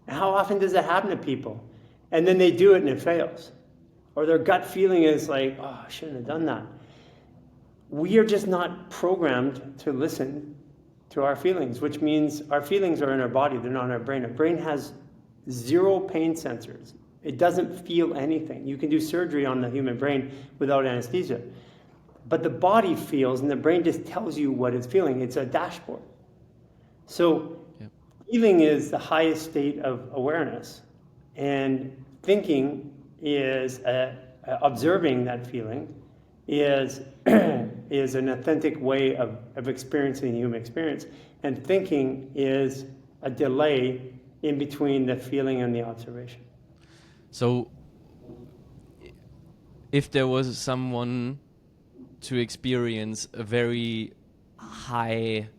A: And how often does that happen to people? And then they do it and it fails. Or their gut feeling is like, oh, I shouldn't have done that. We are just not programmed to listen to our feelings, which means our feelings are in our body, they're not in our brain. Our brain has 0 pain sensors. It doesn't feel anything. You can do surgery on the human brain without anesthesia. But the body feels, and the brain just tells you what it's feeling. It's a dashboard. So feeling is the highest state of awareness. And thinking is observing that feeling is is an authentic way of experiencing the human experience. And thinking is a delay in between the feeling and the observation.
B: So, if there was someone to experience a very high,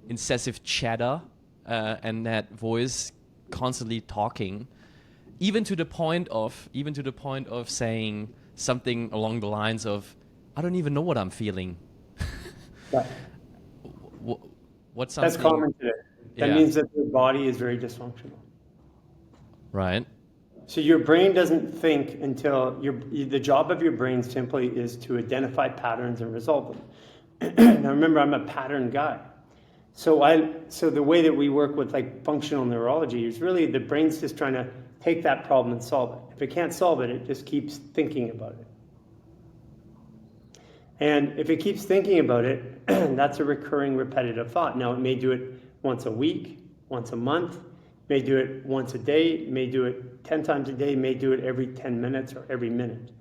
B: incessive chatter and that voice constantly talking, even to the point of saying something along the lines of, "I don't even know what I'm feeling."
A: Yeah.
B: What's something?
A: That's common today. That means that your body is very dysfunctional.
B: Right.
A: So your brain doesn't think until the job of your brain simply is to identify patterns and resolve them. Now remember, I'm a pattern guy. So the way that we work with like functional neurology is really the brain's just trying to take that problem and solve it. If it can't solve it, it just keeps thinking about it. And if it keeps thinking about it, that's a recurring repetitive thought. Now it may do it once a week, once a month, may do it once a day, may do it 10 times a day, may do it every 10 minutes or every minute.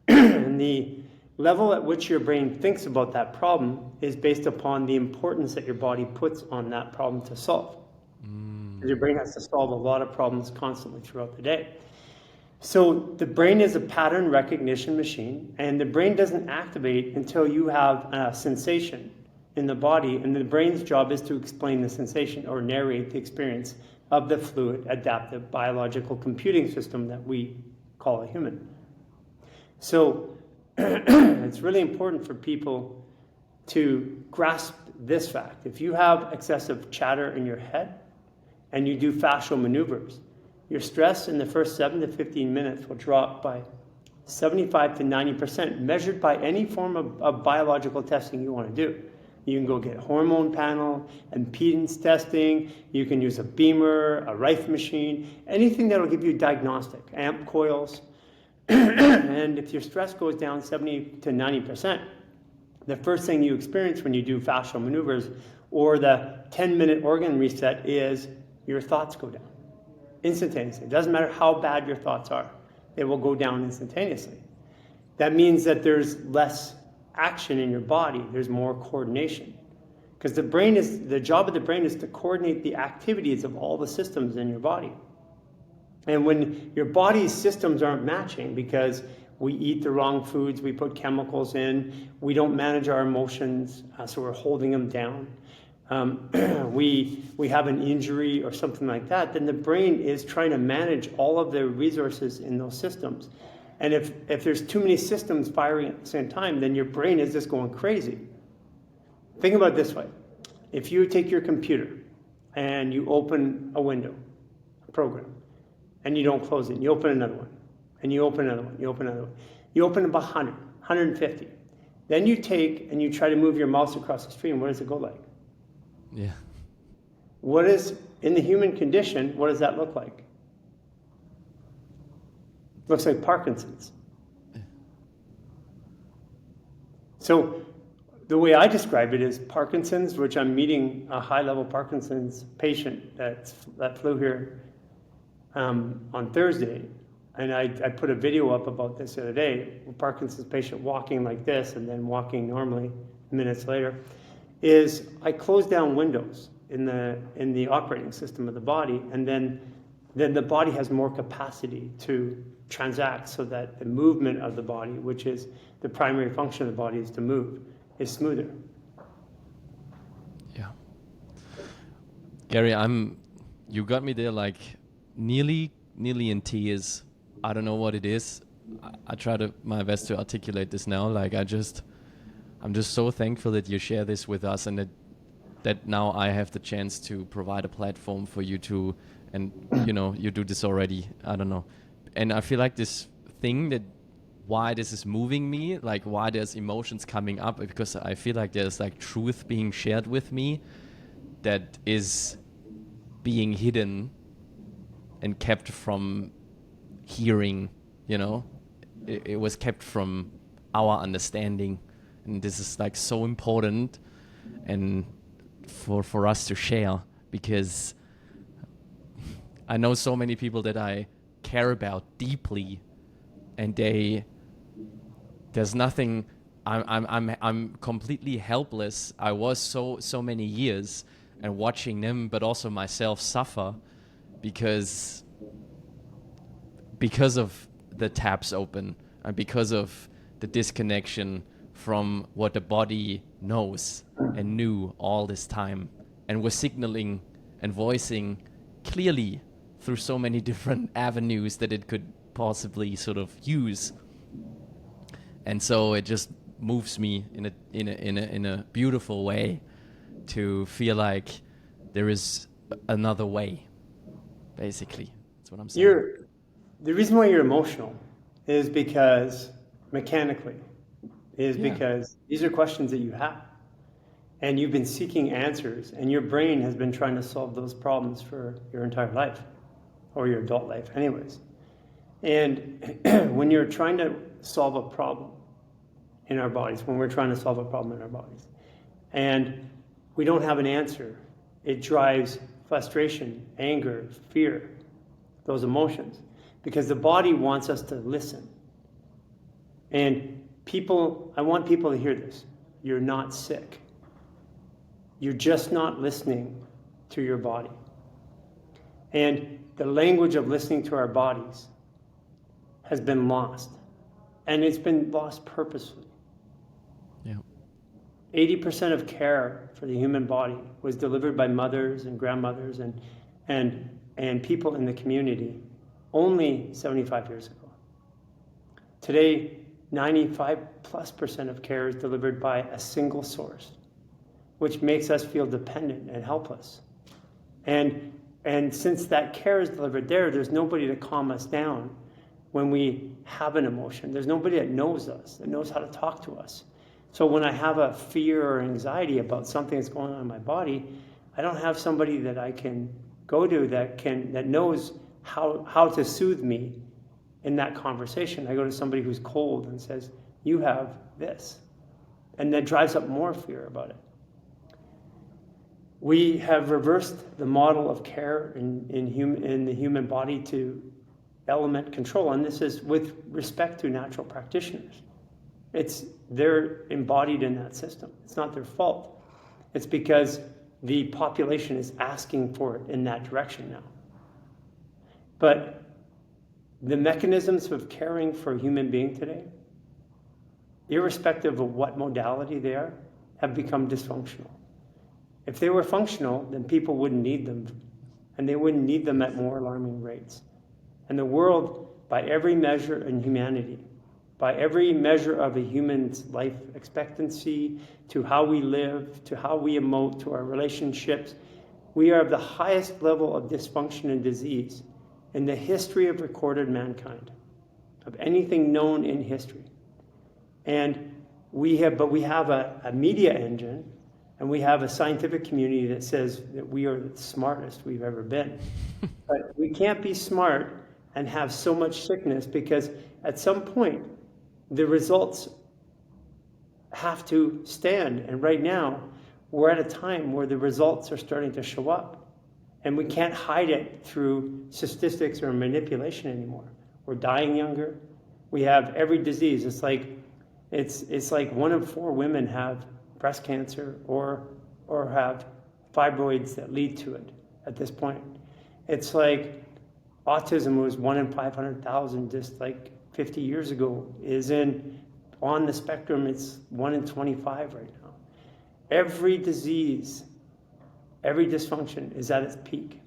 A: And the level at which your brain thinks about that problem is based upon the importance that your body puts on that problem to solve. Because your brain has to solve a lot of problems constantly throughout the day. So the brain is a pattern recognition machine, and the brain doesn't activate until you have a sensation in the body, and the brain's job is to explain the sensation or narrate the experience of the fluid, adaptive, biological computing system that we call a human. So it's really important for people to grasp this fact. If you have excessive chatter in your head and you do fascial maneuvers, your stress in the first 7 to 15 minutes will drop by 75 to 90%, measured by any form of biological testing you want to do. You can go get hormone panel, impedance testing, you can use a beamer, a Rife machine, anything that'll give you diagnostic, amp coils. And if your stress goes down 70 to 90%, the first thing you experience when you do fascial maneuvers or the 10-minute organ reset is your thoughts go down instantaneously. It doesn't matter how bad your thoughts are, they will go down instantaneously. That means that there's less action in your body, there's more coordination. Because the job of the brain is to coordinate the activities of all the systems in your body. And when your body's systems aren't matching because we eat the wrong foods, we put chemicals in, we don't manage our emotions, so we're holding them down, we have an injury or something like that, then the brain is trying to manage all of the resources in those systems. And if there's too many systems firing at the same time, then your brain is just going crazy. Think about it this way. If you take your computer and you open a window, a program, and you don't close it, and you open another one, and you open another one, you open another one. You open about 100, 150. Then you take and you try to move your mouse across the screen. What does it go like?
B: Yeah.
A: What is, in the human condition, what does that look like? Looks like Parkinson's. So the way I describe it is Parkinson's, which I'm meeting a high-level Parkinson's patient that flew here on Thursday, and I put a video up about this the other day. A Parkinson's patient walking like this and then walking normally minutes later, is I close down windows in the operating system of the body, and then the body has more capacity to transact, so that the movement of the body, which is the primary function of the body is to move, is smoother.
B: Yeah. Gary, you got me there like nearly in tears. I don't know what it is. I try my best to articulate this now. Like I'm just so thankful that you share this with us, and that now I have the chance to provide a platform for you to, and you do this already. I don't know. And I feel like this thing that why this is moving me, like why there's emotions coming up, because I feel like there's like truth being shared with me that is being hidden and kept from hearing, it was kept from our understanding. And this is like so important and for us to share, because I know so many people that I care about deeply, and there's nothing. I'm completely helpless. I was so many years, and watching them, but also myself suffer because of the taps open, and because of the disconnection from what the body knows and knew all this time, and was signaling and voicing clearly through so many different avenues that it could possibly sort of use. And so it just moves me in a beautiful way to feel like there is another way. Basically, that's what I'm saying.
A: The reason why you're emotional is because mechanically, because these are questions that you have, and you've been seeking answers, and your brain has been trying to solve those problems for your entire life, or your adult life anyways. And when you're trying to solve a problem in our bodies, and we don't have an answer, it drives frustration, anger, fear, those emotions, because the body wants us to listen. And I want people to hear this. You're not sick. You're just not listening to your body. And the language of listening to our bodies has been lost. And it's been lost purposely.
B: Yeah.
A: 80% of care for the human body was delivered by mothers and grandmothers and people in the community only 75 years ago. Today, 95+% of care is delivered by a single source, which makes us feel dependent and helpless. And since that care is delivered there's nobody to calm us down when we have an emotion. There's nobody that knows us, that knows how to talk to us. So when I have a fear or anxiety about something that's going on in my body, I don't have somebody that I can go to that knows how to soothe me in that conversation. I go to somebody who's cold and says, you have this. And that drives up more fear about it. We have reversed the model of care in the human body to element control, and this is with respect to natural practitioners. They're embodied in that system. It's not their fault. It's because the population is asking for it in that direction now. But the mechanisms of caring for a human being today, irrespective of what modality they are, have become dysfunctional. If they were functional, then people wouldn't need them, and they wouldn't need them at more alarming rates. And the world, by every measure in humanity, by every measure of a human's life expectancy, to how we live, to how we emote, to our relationships, we are at the highest level of dysfunction and disease in the history of recorded mankind. of anything known in history. And we have a media engine, and we have a scientific community that says that we are the smartest we've ever been. But we can't be smart and have so much sickness, because at some point the results have to stand. And right now we're at a time where the results are starting to show up, and we can't hide it through statistics or manipulation anymore. We're dying younger. We have every disease. It's like 1 in 4 women have breast cancer or have fibroids that lead to it at this point. It's like autism was 1 in 500,000 just like 50 years ago, on the spectrum, it's 1 in 25 right now. Every disease, every dysfunction is at its peak.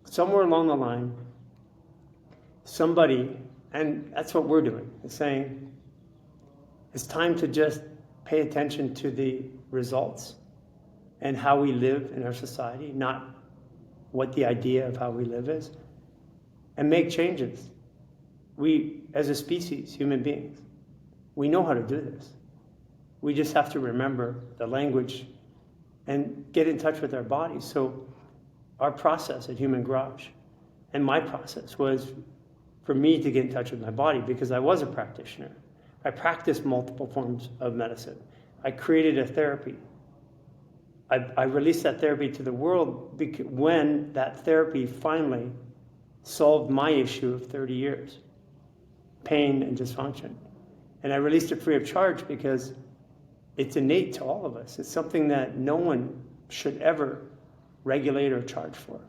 A: Somewhere along the line, somebody, and that's what we're doing, is saying, it's time to just pay attention to the results and how we live in our society, not what the idea of how we live is, and make changes. We, as a species, human beings, we know how to do this. We just have to remember the language and get in touch with our bodies. So our process at Human Garage, and my process, was for me to get in touch with my body, because I was a practitioner. I practiced multiple forms of medicine. I created a therapy. I released that therapy to the world when that therapy finally solved my issue of 30 years, pain and dysfunction. And I released it free of charge because it's innate to all of us. It's something that no one should ever regulate or charge for.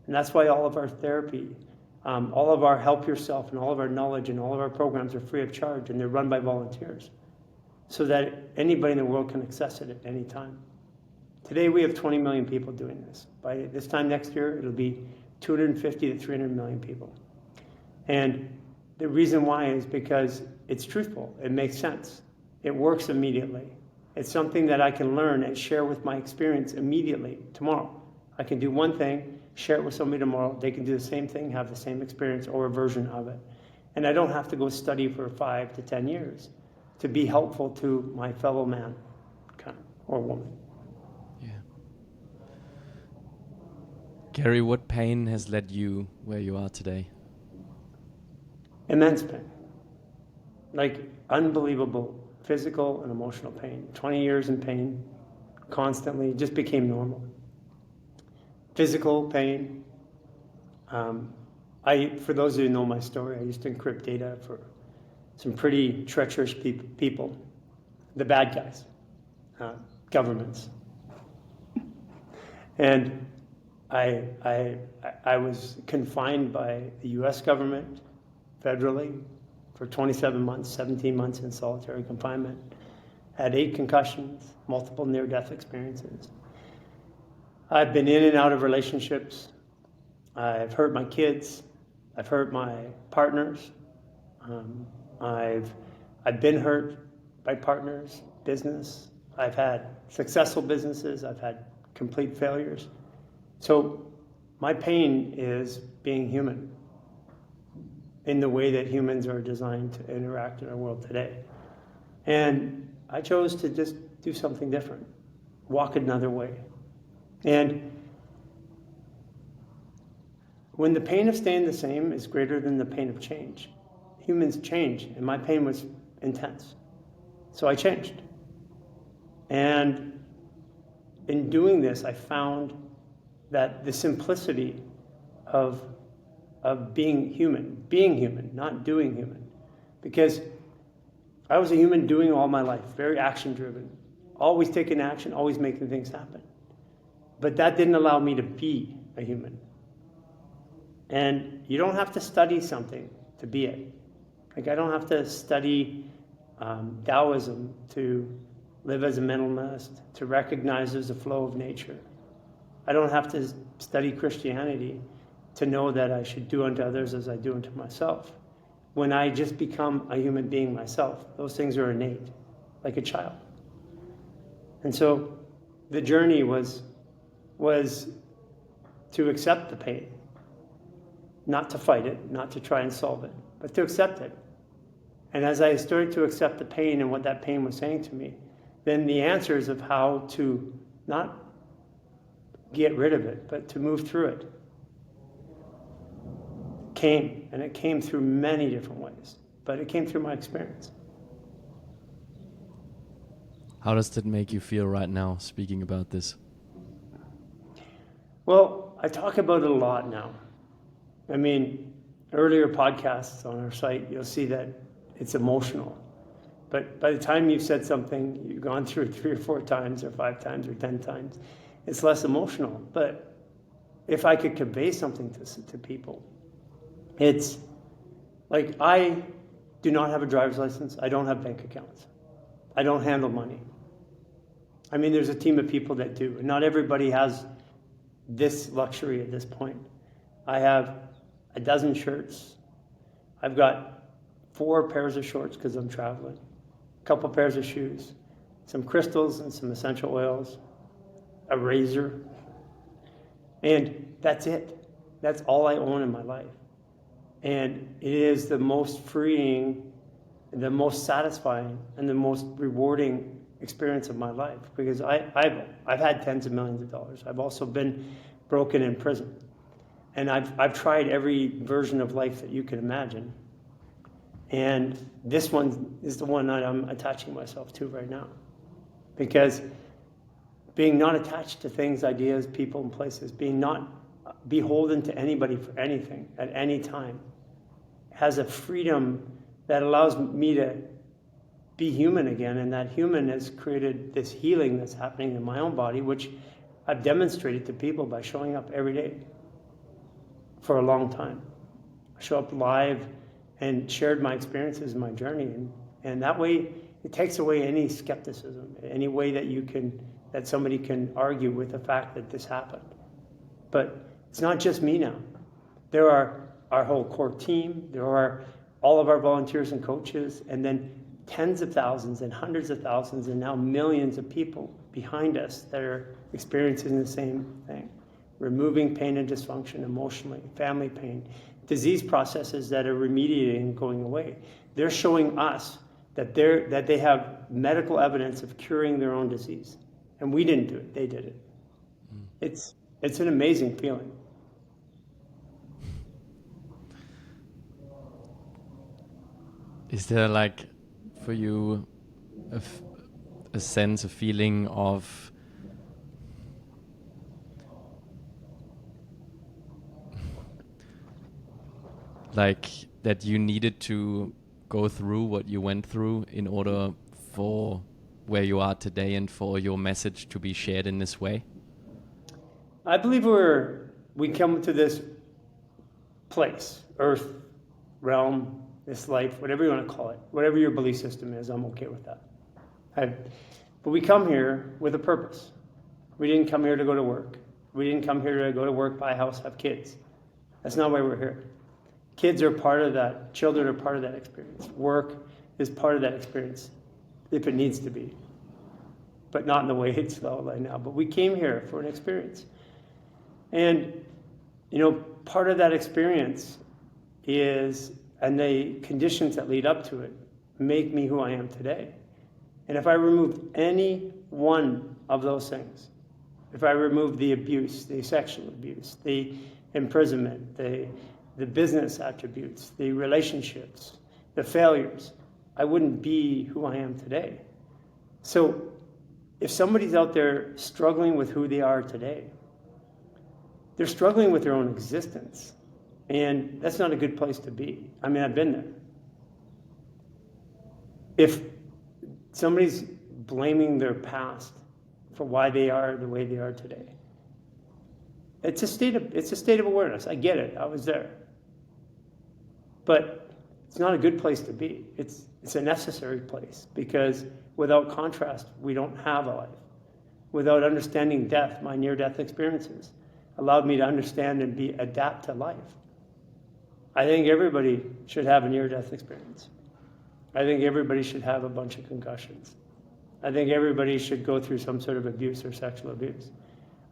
A: And that's why all of our therapy, all of our help yourself and all of our knowledge and all of our programs are free of charge, and they're run by volunteers so that anybody in the world can access it at any time. Today we have 20 million people doing this. By this time next year, it'll be 250 to 300 million people. And the reason why is because it's truthful. It makes sense. It works immediately. It's something that I can learn and share with my experience immediately tomorrow. I can do one thing, share it with somebody tomorrow. They can do the same thing, have the same experience or a version of it. And I don't have to go study for 5 to 10 years to be helpful to my fellow man or woman.
B: Yeah. Garry, what pain has led you where you are today?
A: Immense pain. Like unbelievable physical and emotional pain. 20 years in pain, constantly, it just became normal. Physical pain. For those of you who know my story, I used to encrypt data for some pretty treacherous people, the bad guys, governments. And I was confined by the US government federally for 27 months, 17 months in solitary confinement, had 8 concussions, multiple near-death experiences. I've been in and out of relationships. I've hurt my kids. I've hurt my partners. I've been hurt by partners, business. I've had successful businesses. I've had complete failures. So my pain is being human in the way that humans are designed to interact in our world today. And I chose to just do something different, walk another way. And when the pain of staying the same is greater than the pain of change, humans change, and my pain was intense. So I changed. And in doing this, I found that the simplicity of being human, not doing human. Because I was a human doing all my life, very action-driven, always taking action, always making things happen. But that didn't allow me to be a human. And you don't have to study something to be it. Like I don't have to study Taoism to live as a minimalist, to recognize there's a flow of nature. I don't have to study Christianity to know that I should do unto others as I do unto myself. When I just become a human being myself, those things are innate, like a child. And so the journey was to accept the pain, not to fight it, not to try and solve it, but to accept it And as I started to accept the pain and what that pain was saying to me, then the answers of how to not get rid of it, but to move through it came. And it came through many different ways, but it came through my experience.
B: How does that make you feel right now, speaking about this?
A: Well, I talk about it a lot now. I mean, earlier podcasts on our site, you'll see that it's emotional. But by the time you've said something, you've gone through it 3 or 4 times or 5 times or 10 times, it's less emotional. But if I could convey something to people, it's like, I do not have a driver's license. I don't have bank accounts. I don't handle money. I mean, there's a team of people that do. And not everybody has this luxury at this point. I have a dozen shirts. I've got 4 pairs of shorts because I'm traveling, a couple pairs of shoes, some crystals and some essential oils, a razor, and that's it. That's all I own in my life. And it is the most freeing, the most satisfying, and the most rewarding experience of my life, because I've had tens of millions of dollars. I've also been broken in prison. And I've tried every version of life that you can imagine. And this one is the one that I'm attaching myself to right now. Because being not attached to things, ideas, people, and places, being not beholden to anybody for anything at any time, has a freedom that allows me to be human again. And that human has created this healing that's happening in my own body, which I've demonstrated to people by showing up every day for a long time. I show up live and shared my experiences and my journey. And that way it takes away any skepticism, any way that somebody can argue with the fact that this happened. But it's not just me now. There are our whole core team, there are all of our volunteers and coaches, and then tens of thousands and hundreds of thousands and now millions of people behind us that are experiencing the same thing. Removing pain and dysfunction emotionally, family pain, disease processes that are remediating and going away. They're showing us that they have medical evidence of curing their own disease. And we didn't do it, they did it. It's an amazing feeling.
B: Is there, like, for you, a sense, a feeling of like that you needed to go through what you went through in order for where you are today and for your message to be shared in this way?
A: I believe we come to this place, earth, realm, this life, whatever you want to call it, whatever your belief system is, I'm okay with that. But we come here with a purpose. We didn't come here to go to work. We didn't come here to go to work, buy a house, have kids. That's not why we're here. Kids are part of that. Children are part of that experience. Work is part of that experience, if it needs to be. But not in the way it's right now. But we came here for an experience. And, part of that experience is, and the conditions that lead up to it, make me who I am today. And if I remove any one of those things, if I remove the abuse, the sexual abuse, the imprisonment, the business attributes, the relationships, the failures, I wouldn't be who I am today. So if somebody's out there struggling with who they are today, they're struggling with their own existence. And that's not a good place to be. I mean, I've been there. If somebody's blaming their past for why they are the way they are today, it's a state of awareness. I get it. I was there. But it's not a good place to be. It's a necessary place, because without contrast, we don't have a life. Without understanding death, my near-death experiences allowed me to understand and adapt to life. I think everybody should have a near-death experience. I think everybody should have a bunch of concussions. I think everybody should go through some sort of abuse or sexual abuse.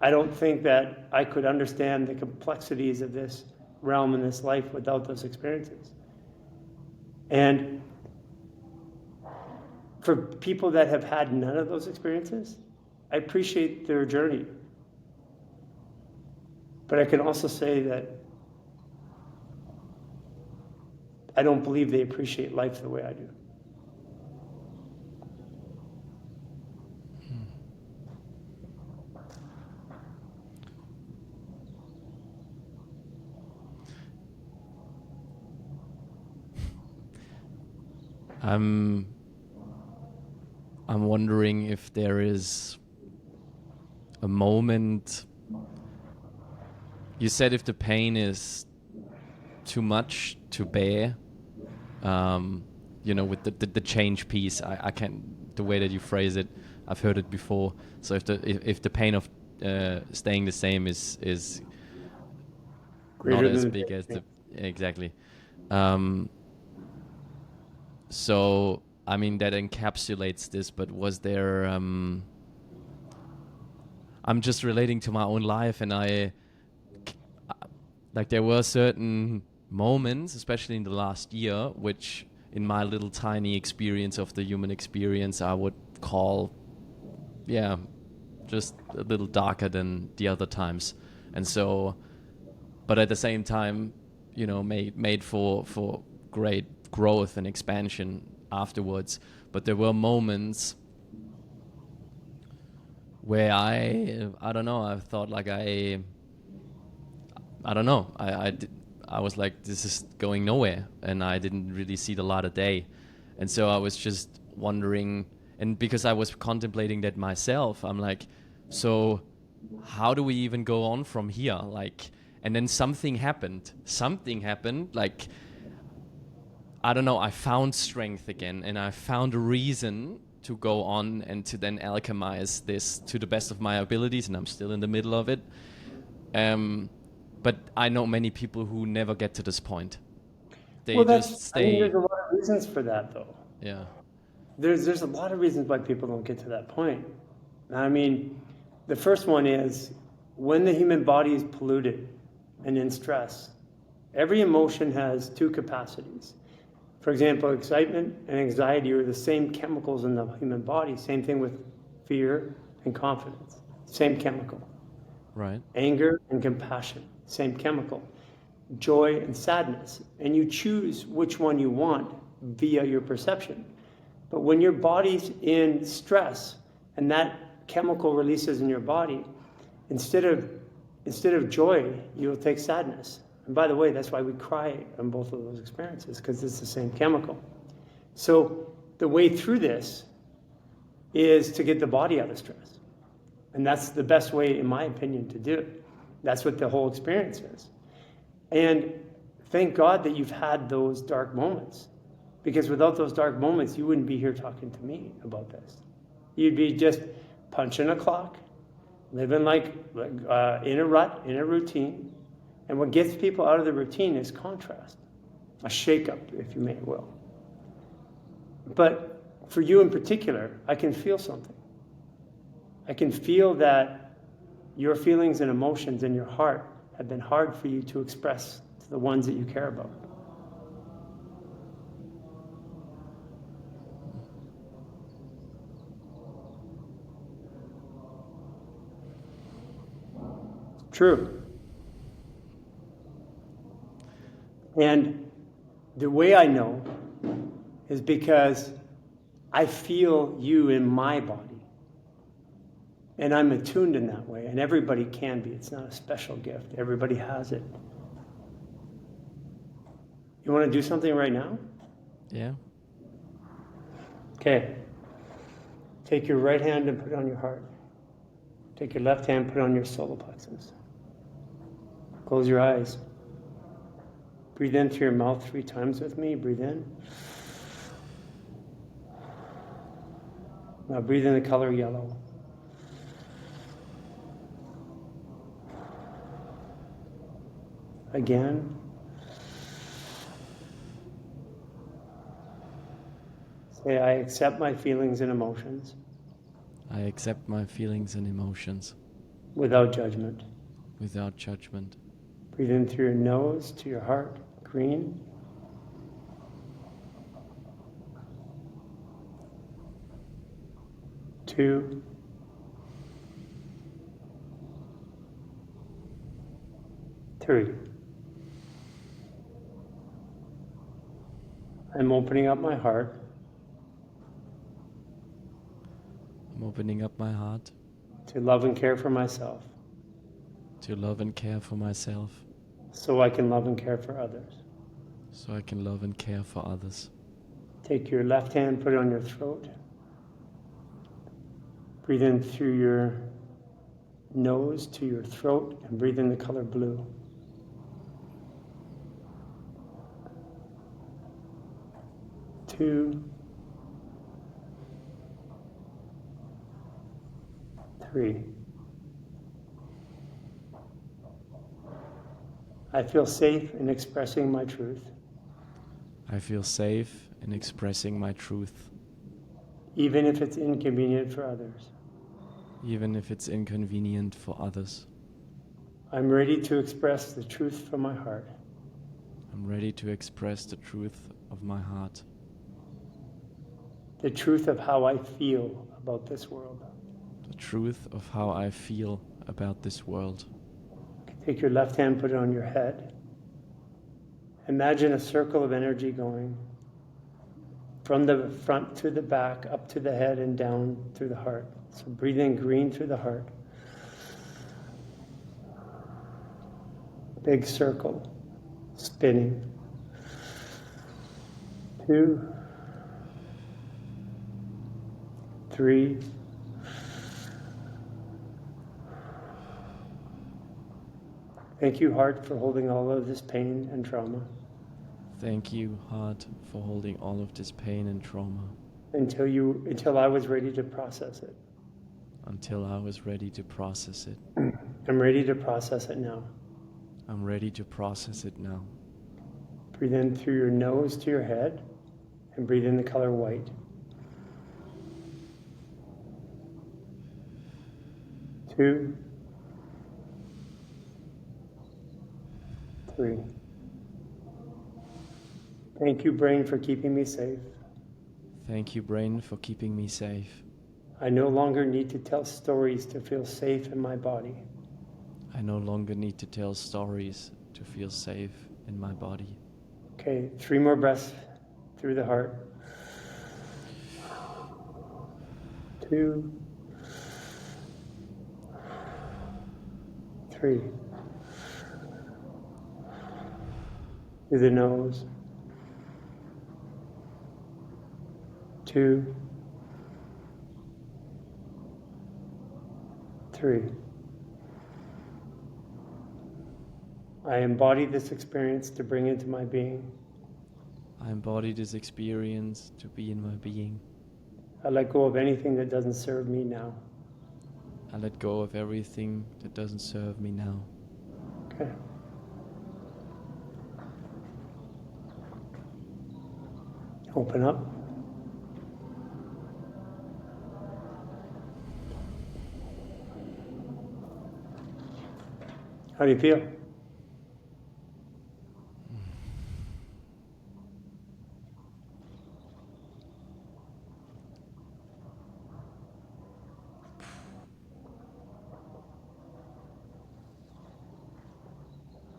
A: I don't think that I could understand the complexities of this realm and this life without those experiences. And For people that have had none of those experiences, I appreciate their journey. But I can also say that I don't believe they appreciate life the way I do.
B: I'm wondering if there is a moment. You said if the pain is too much to bear, with the change piece, I can't, the way that you phrase it, I've heard it before. So if the pain of staying the same is
A: Greater
B: not as
A: than
B: big as the exactly. So I mean that encapsulates this, but was there? I'm just relating to my own life, and there were certain moments, especially in the last year, which in my little tiny experience of the human experience, I would call, just a little darker than the other times. And so, but at the same time, made for great growth and expansion afterwards. But there were moments where I don't know, I thought like I don't know, I was like, this is going nowhere, and I didn't really see the light of day. And so I was just wondering, and because I was contemplating that myself, I'm like, so how do we even go on from here? Like, and then something happened, like, I don't know, I found strength again, and I found a reason to go on and to then alchemize this to the best of my abilities, and I'm still in the middle of it. But I know many people who never get to this point. They just stay.
A: there's a lot of reasons for that, though.
B: Yeah.
A: There's a lot of reasons why people don't get to that point. I mean, the first one is when the human body is polluted and in stress, every emotion has two capacities. For example, excitement and anxiety are the same chemicals in the human body. Same thing with fear and confidence. Same chemical.
B: Right.
A: Anger and compassion. Same chemical. Joy and sadness. And you choose which one you want via your perception. But when your body's in stress and that chemical releases in your body, instead of joy, you'll take sadness. And by the way, that's why we cry on both of those experiences, because it's the same chemical. So the way through this is to get the body out of stress. And that's the best way, in my opinion, to do it. That's what the whole experience is. And thank God that you've had those dark moments, because without those dark moments, you wouldn't be here talking to me about this. You'd be just punching a clock, living like in a rut, in a routine. And what gets people out of the routine is contrast, a shake-up, if you may will. But for you in particular, I can feel something. I can feel that your feelings and emotions in your heart have been hard for you to express to the ones that you care about. True. And the way I know is because I feel you in my body. And I'm attuned in that way. And everybody can be. It's not a special gift. Everybody has it. You want to do something right now?
B: Yeah.
A: Okay. Take your right hand and put it on your heart. Take your left hand, put it on your solar plexus. Close your eyes. Breathe in through your mouth 3 times with me. Breathe in. Now breathe in the color yellow. Again. Say, I accept my feelings and emotions.
B: I accept my feelings and emotions.
A: Without judgment.
B: Without judgment.
A: Breathe in through your nose to your heart. Green. 2, 3. I'm opening up my heart
B: I'm opening up my heart
A: to love and care for myself
B: to love and care for myself
A: so I can love and care for others.
B: so I can love and care for others.
A: Take your left hand, put it on your throat. Breathe in through your nose to your throat and breathe in the color blue. Two, 3. I feel safe in expressing my truth,
B: I feel safe in expressing my truth,
A: even if it's inconvenient for others.
B: even if it's inconvenient for others.
A: I'm ready to express the truth from my heart.
B: I'm ready to express the truth of my heart,
A: The truth of how I feel about this world.
B: the truth of how I feel about this world.
A: Take your left hand, put it on your head. Imagine a circle of energy going from the front to the back, up to the head and down through the heart. So breathe in green through the heart. Big circle, spinning. 2, 3, 4. Thank you, heart, for holding all of this pain and trauma
B: Thank you, heart, for holding all of this pain and trauma
A: until I was ready to process it.
B: until I was ready to process it.
A: I'm ready to process it now.
B: I'm ready to process it now.
A: Breathe in through your nose to your head and breathe in the color white. 2, 3. Thank you, brain, for keeping me safe.
B: Thank you, brain, for keeping me safe.
A: I no longer need to tell stories to feel safe in my body.
B: I no longer need to tell stories to feel safe in my body.
A: Okay, 3 more breaths through the heart. 2, 3. Through the nose. 2, 3. I embody this experience to bring into my being.
B: I embody this experience to be in my being.
A: I let go of anything that doesn't serve me now.
B: I let go of everything that doesn't serve me now.
A: Okay. Open up. How do you feel?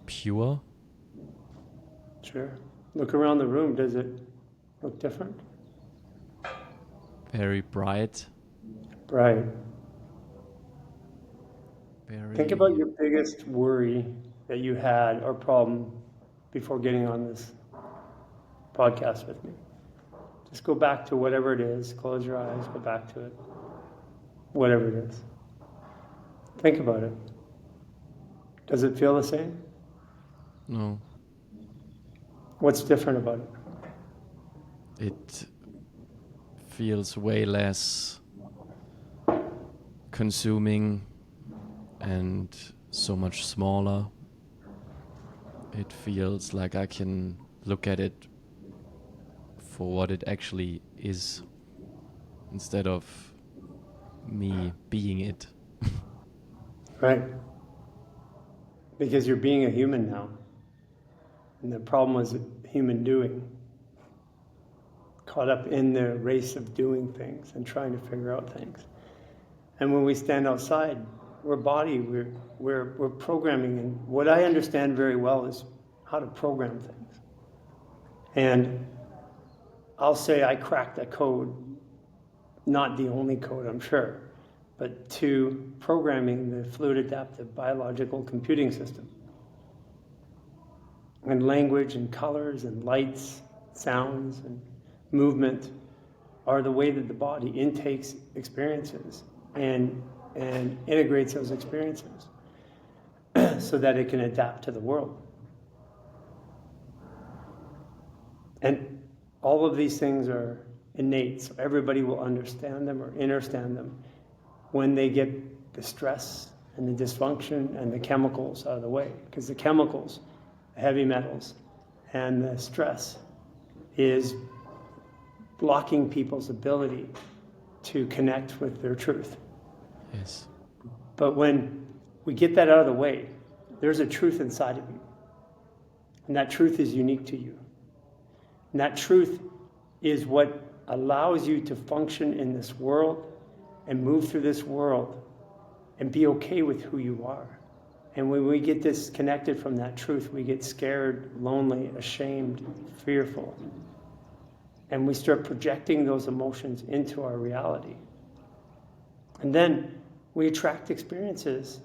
B: Pure?
A: Sure. Look around the room. Does it look different?
B: Very bright.
A: Right.
B: Very...
A: Think about your biggest worry that you had or problem before getting on this podcast with me. Just go back to whatever it is. Close your eyes. Go back to it. Whatever it is. Think about it. Does it feel the same?
B: No.
A: What's different about it?
B: It feels way less consuming and so much smaller. It feels like I can look at it for what it actually is instead of me being it.
A: Right. Because you're being a human now. And the problem was human doing. Caught up in the race of doing things and trying to figure out things. And when we stand outside, we're body, we're programming. And what I understand very well is how to program things. And I'll say I cracked a code, not the only code, I'm sure, but to programming the fluid adaptive biological computing system. And language and colors and lights, sounds and movement are the way that the body intakes experiences and integrates those experiences so that it can adapt to the world. And all of these things are innate, so everybody will understand them or understand them when they get the stress and the dysfunction and the chemicals out of the way. Because the chemicals, the heavy metals, and the stress is blocking people's ability to connect with their truth.
B: Yes.
A: But when we get that out of the way, there's a truth inside of you. And that truth is unique to you. And that truth is what allows you to function in this world and move through this world and be okay with who you are. And when we get disconnected from that truth, we get scared, lonely, ashamed, fearful. And we start projecting those emotions into our reality. And then we attract experiences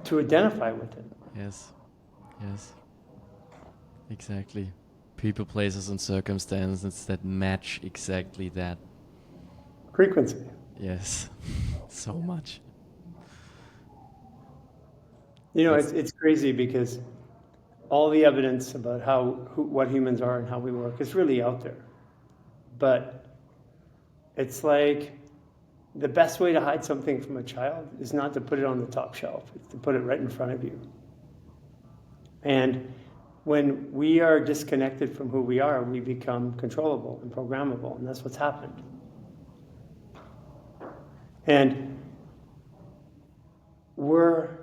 A: to identify with it.
B: Yes. Yes. Exactly. People, places, and circumstances that match exactly that.
A: Frequency.
B: Yes. So much.
A: You know, it's crazy because all the evidence about what humans are and how we work is really out there. But it's like the best way to hide something from a child is not to put it on the top shelf. It's to put it right in front of you. And when we are disconnected from who we are, we become controllable and programmable, and that's what's happened. And we're,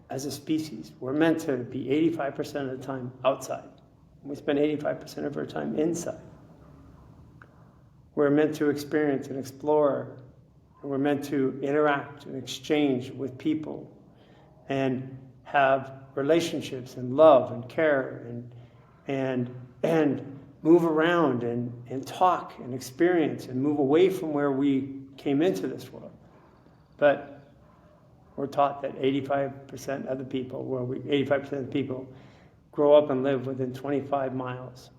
A: as a species, we're meant to be 85% of the time outside. We spend 85% of our time inside. We're meant to experience and explore, and we're meant to interact and exchange with people and have relationships and love and care and move around and talk and experience and move away from where we came into this world. But we're taught that 85% of the people, 85% of the people grow up and live within 25 miles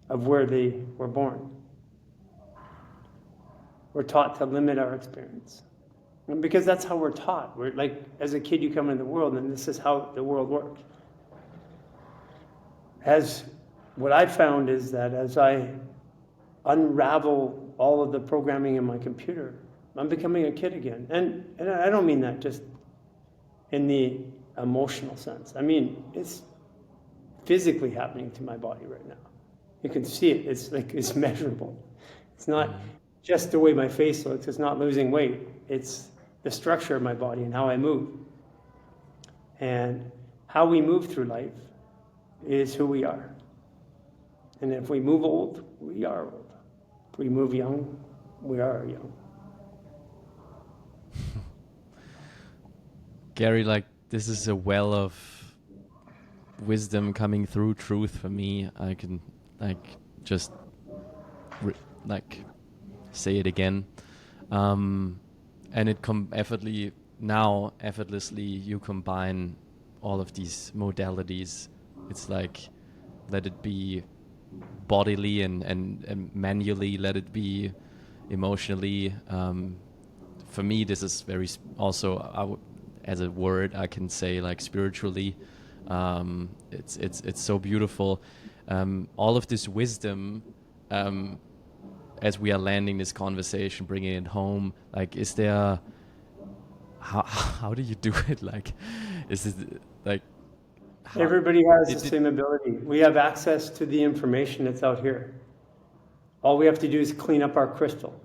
A: of where they were born. We're taught to limit our experience. And because that's how we're taught. We're like, as a kid, you come into the world, and this is how the world works. What I found is that as I unravel all of the programming in my computer, I'm becoming a kid again. And I don't mean that just in the emotional sense. I mean, it's physically happening to my body right now. You can see it. It's measurable. It's not just the way my face looks. It's not losing weight. It's the structure of my body and how I move. And how we move through life is who we are. And if we move old, we are old. If we move young, we are young.
B: Garry, this is a well of wisdom coming through truth for me. I can just say it again. And it effortlessly you combine all of these modalities. It's like, let it be bodily and manually, let it be emotionally. For me, this is very also, as a word, I can say spiritually. It's so beautiful. All of this wisdom, as we are landing this conversation, bringing it home, is there, how do you do it? Is it
A: everybody has the same ability. We have access to the information that's out here. All we have to do is clean up our crystal.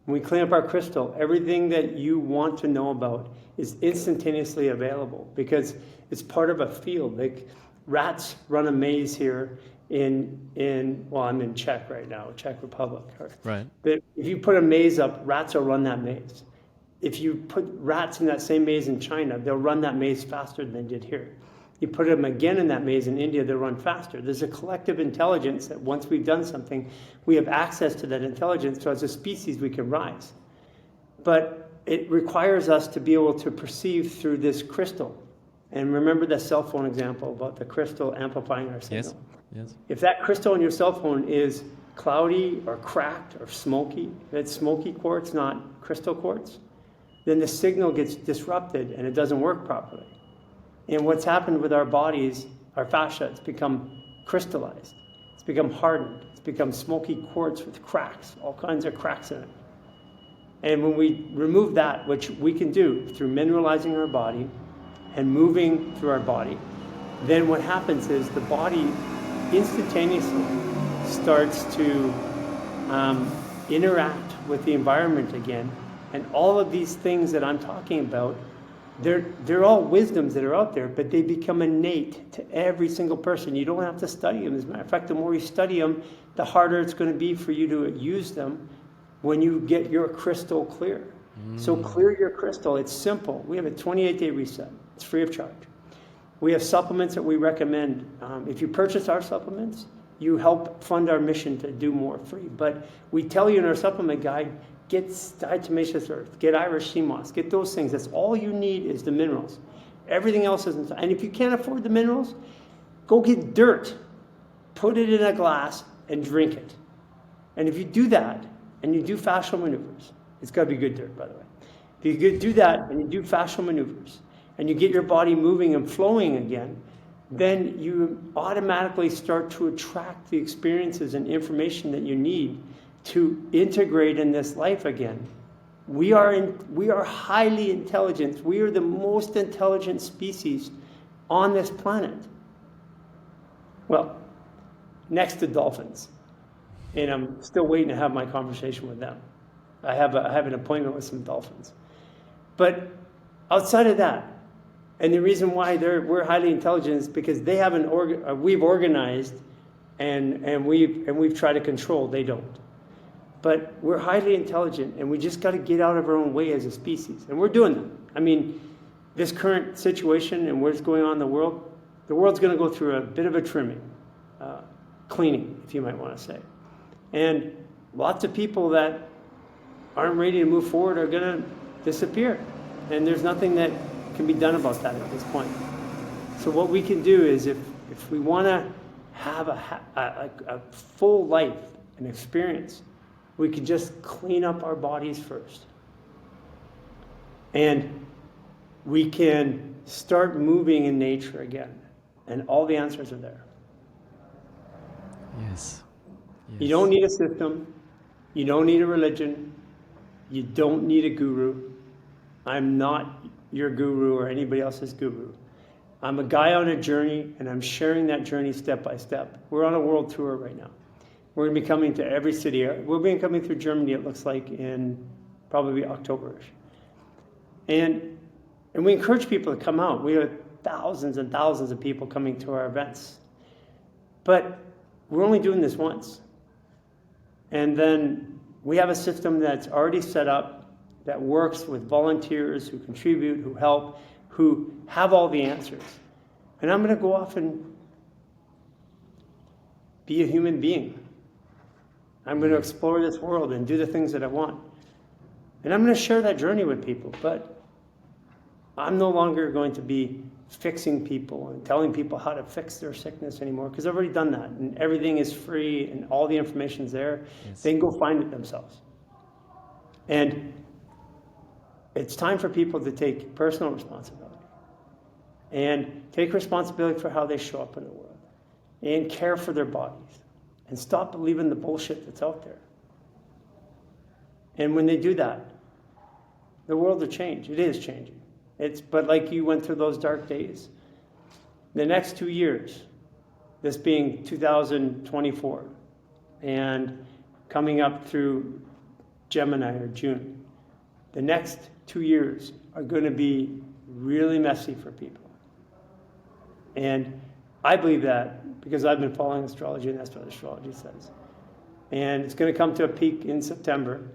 A: When we clean up our crystal, everything that you want to know about is instantaneously available because it's part of a field. Rats run a maze here well, I'm in Czech right now, Czech Republic.
B: Right.
A: But if you put a maze up, rats will run that maze. If you put rats in that same maze in China, they'll run that maze faster than they did here. You put them again in that maze in India, they'll run faster. There's a collective intelligence that once we've done something, we have access to that intelligence, so as a species we can rise. But it requires us to be able to perceive through this crystal. And remember the cell phone example about the crystal amplifying our signal.
B: Yes.
A: If that crystal on your cell phone is cloudy or cracked or smoky, if it's smoky quartz, not crystal quartz, then the signal gets disrupted and it doesn't work properly. And what's happened with our bodies, our fascia, it's become crystallized. It's become hardened. It's become smoky quartz with cracks, all kinds of cracks in it. And when we remove that, which we can do through mineralizing our body and moving through our body, then what happens is the body instantaneously starts to interact with the environment again. And all of these things that I'm talking about, they're all wisdoms that are out there, but they become innate to every single person. You don't have to study them. As a matter of fact, the more you study them, the harder it's going to be for you to use them when you get your crystal clear. So clear your crystal. It's simple. We have a 28-day reset. It's free of charge. We have supplements that we recommend. If you purchase our supplements, you help fund our mission to do more free. But we tell you in our supplement guide, get diatomaceous earth, get Irish sea moss, get those things. That's all you need is the minerals. Everything else is inside. And if you can't afford the minerals, go get dirt, put it in a glass, and drink it. And if you do that, and you do fascial maneuvers, it's got to be good dirt, by the way. If you do that, and you do fascial maneuvers, and you get your body moving and flowing again, then you automatically start to attract the experiences and information that you need to integrate in this life again. We are highly intelligent. We are the most intelligent species on this planet. Well, next to dolphins. And I'm still waiting to have my conversation with them. I have an appointment with some dolphins. But outside of that, and the reason why we're highly intelligent is because they have we've organized and we've tried to control. They don't. But we're highly intelligent, and we just got to get out of our own way as a species. And we're doing that. I mean, this current situation and what's going on in the world's going to go through a bit of a trimming, cleaning, if you might want to say. And lots of people that aren't ready to move forward are going to disappear. And there's nothing that can be done about that at this point. So what we can do is if we want to have a full life, an experience, we can just clean up our bodies first. And we can start moving in nature again. And all the answers are there.
B: Yes.
A: You don't need a system. You don't need a religion. You don't need a guru. I'm not your guru or anybody else's guru. I'm a guy on a journey, and I'm sharing that journey step by step. We're on a world tour right now. We're going to be coming to every city. We'll be coming through Germany, it looks like, in probably October-ish. And we encourage people to come out. We have thousands and thousands of people coming to our events. But we're only doing this once. And then we have a system that's already set up that works with volunteers who contribute, who help, who have all the answers. And I'm going to go off and be a human being. I'm going to explore this world and do the things that I want. And I'm going to share that journey with people. But I'm no longer going to be fixing people and telling people how to fix their sickness anymore, because I've already done that. And everything is free and all the information's there. Yes. They can go find it themselves. And it's time for people to take personal responsibility and take responsibility for how they show up in the world and care for their bodies and stop believing the bullshit that's out there. And when they do that, the world will change. It is changing. But like you went through those dark days, the next 2 years, this being 2024 and coming up through Gemini or June, the next 2 years are going to be really messy for people. And I believe that because I've been following astrology, and that's what astrology says. And it's going to come to a peak in September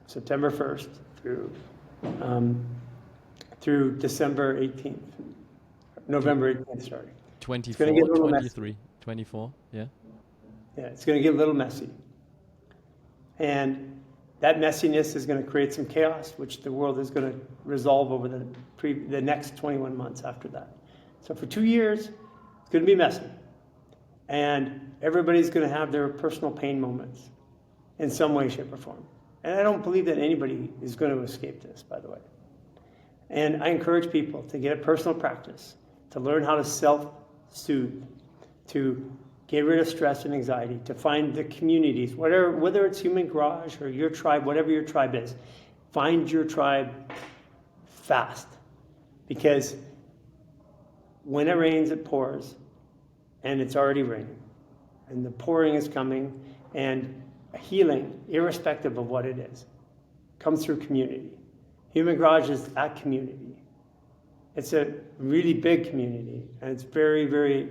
A: 1st through December 18th, November 18th, sorry.
B: 24, 23, 24, yeah.
A: Yeah, it's going to get a little messy. And that messiness is going to create some chaos, which the world is going to resolve over the next 21 months after that. So for 2 years, it's going to be messy. And everybody's going to have their personal pain moments in some way, shape, or form. And I don't believe that anybody is going to escape this, by the way. And I encourage people to get a personal practice, to learn how to self-soothe, to get rid of stress and anxiety, to find the communities, whether it's Human Garage or your tribe, whatever your tribe is, find your tribe fast. Because when it rains, it pours, and it's already raining. And the pouring is coming, and healing, irrespective of what it is, comes through community. Human Garage is that community. It's a really big community, and it's very, very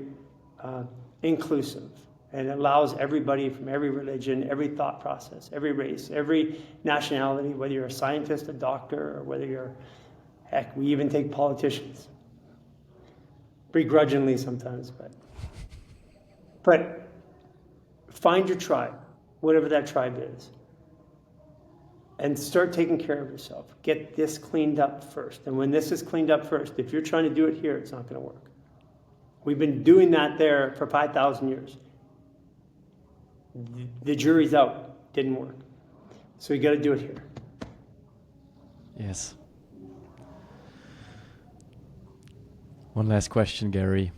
A: inclusive, and it allows everybody from every religion, every thought process, every race, every nationality, whether you're a scientist, a doctor, or whether you're, heck, we even take politicians. Begrudgingly sometimes, but find your tribe, whatever that tribe is, and start taking care of yourself. Get this cleaned up first. And when this is cleaned up first, if you're trying to do it here, it's not going to work. We've been doing that there for 5,000 years. The jury's out. Didn't work. So you got to do it here.
B: Yes. One last question, Garry.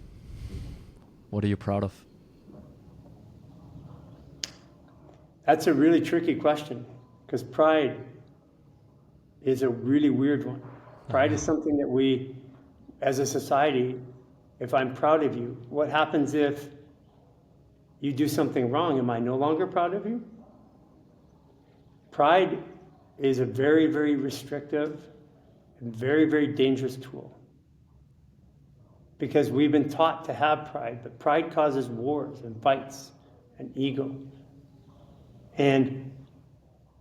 B: What are you proud of?
A: That's a really tricky question, because pride is a really weird one. Pride is something that we, as a society, if I'm proud of you, what happens if you do something wrong? Am I no longer proud of you? Pride is a very, very restrictive and very, very dangerous tool. Because we've been taught to have pride, but pride causes wars and fights and ego. And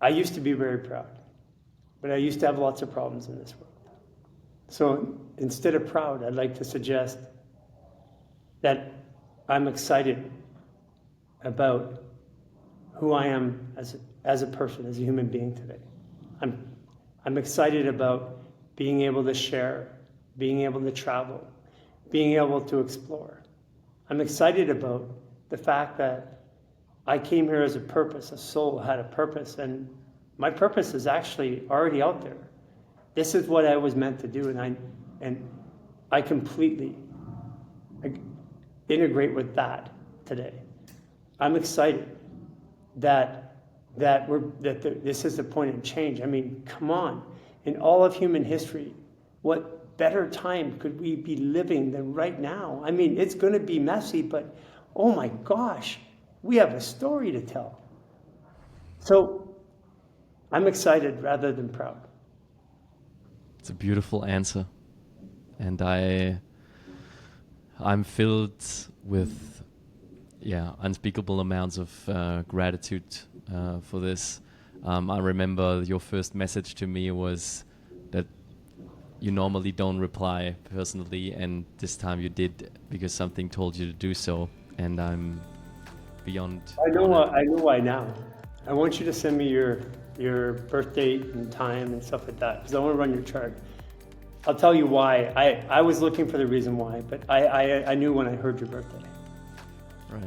A: I used to be very proud, but I used to have lots of problems in this world. So instead of proud, I'd like to suggest that I'm excited about who I am as a person, as a human being today. I'm excited about being able to share, being able to travel, being able to explore. I'm excited about the fact that I came here as a purpose, a soul had a purpose, and my purpose is actually already out there. This is what I was meant to do, and I completely integrate with that today. I'm excited that this is the point of change. I mean, come on. In all of human history, what better time could we be living than right now? I mean, it's going to be messy, but oh my gosh, we have a story to tell. So I'm excited rather than proud.
B: It's a beautiful answer. And I'm filled with unspeakable amounts of gratitude for this. I remember your first message to me was that you normally don't reply personally, and this time you did because something told you to do so, and I'm beyond.
A: I know why now. I want you to send me your birth date and time and stuff like that, because I want to run your chart. I'll tell you why. I was looking for the reason why, but I knew when I heard your birthday.
B: Right.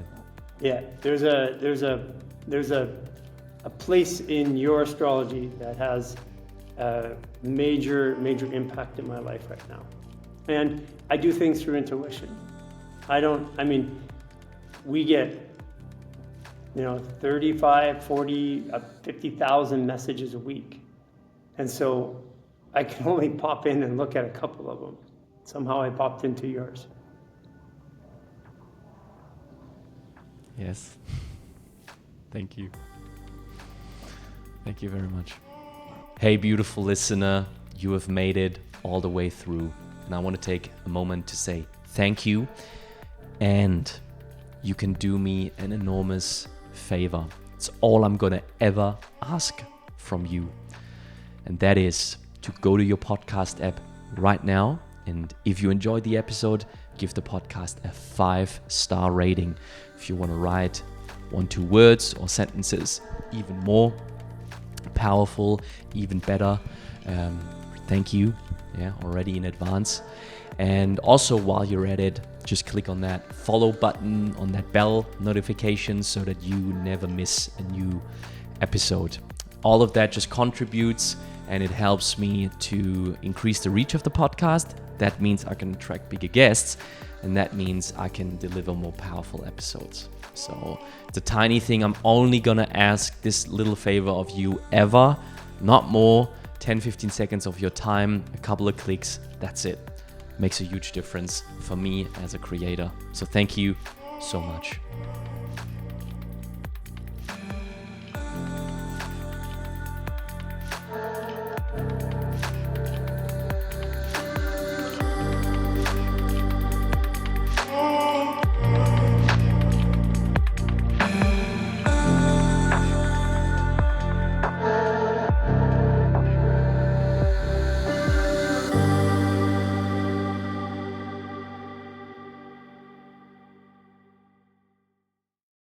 A: Yeah, there's a place in your astrology that has a major impact in my life right now. And I do things through intuition. We get 35, 40, 50,000 messages a week. And so I can only pop in and look at a couple of them. Somehow I popped into yours.
B: Yes. Thank you. Thank you very much. Hey, beautiful listener, you have made it all the way through. And I want to take a moment to say thank you. And you can do me an enormous favor. It's all I'm gonna ever ask from you. And that is to go to your podcast app right now. And if you enjoyed the episode, give the podcast a 5-star rating. If you want to write 1-2 words or sentences, even more powerful, even better. Thank you, already in advance. And also while you're at it, just click on that follow button, on that bell notification so that you never miss a new episode. All of that just contributes and it helps me to increase the reach of the podcast. That means I can attract bigger guests, and that means I can deliver more powerful episodes. So it's a tiny thing. I'm only gonna ask this little favor of you ever, not more. 10-15 seconds of your time, a couple of clicks, that's it. Makes a huge difference for me as a creator. So thank you so much.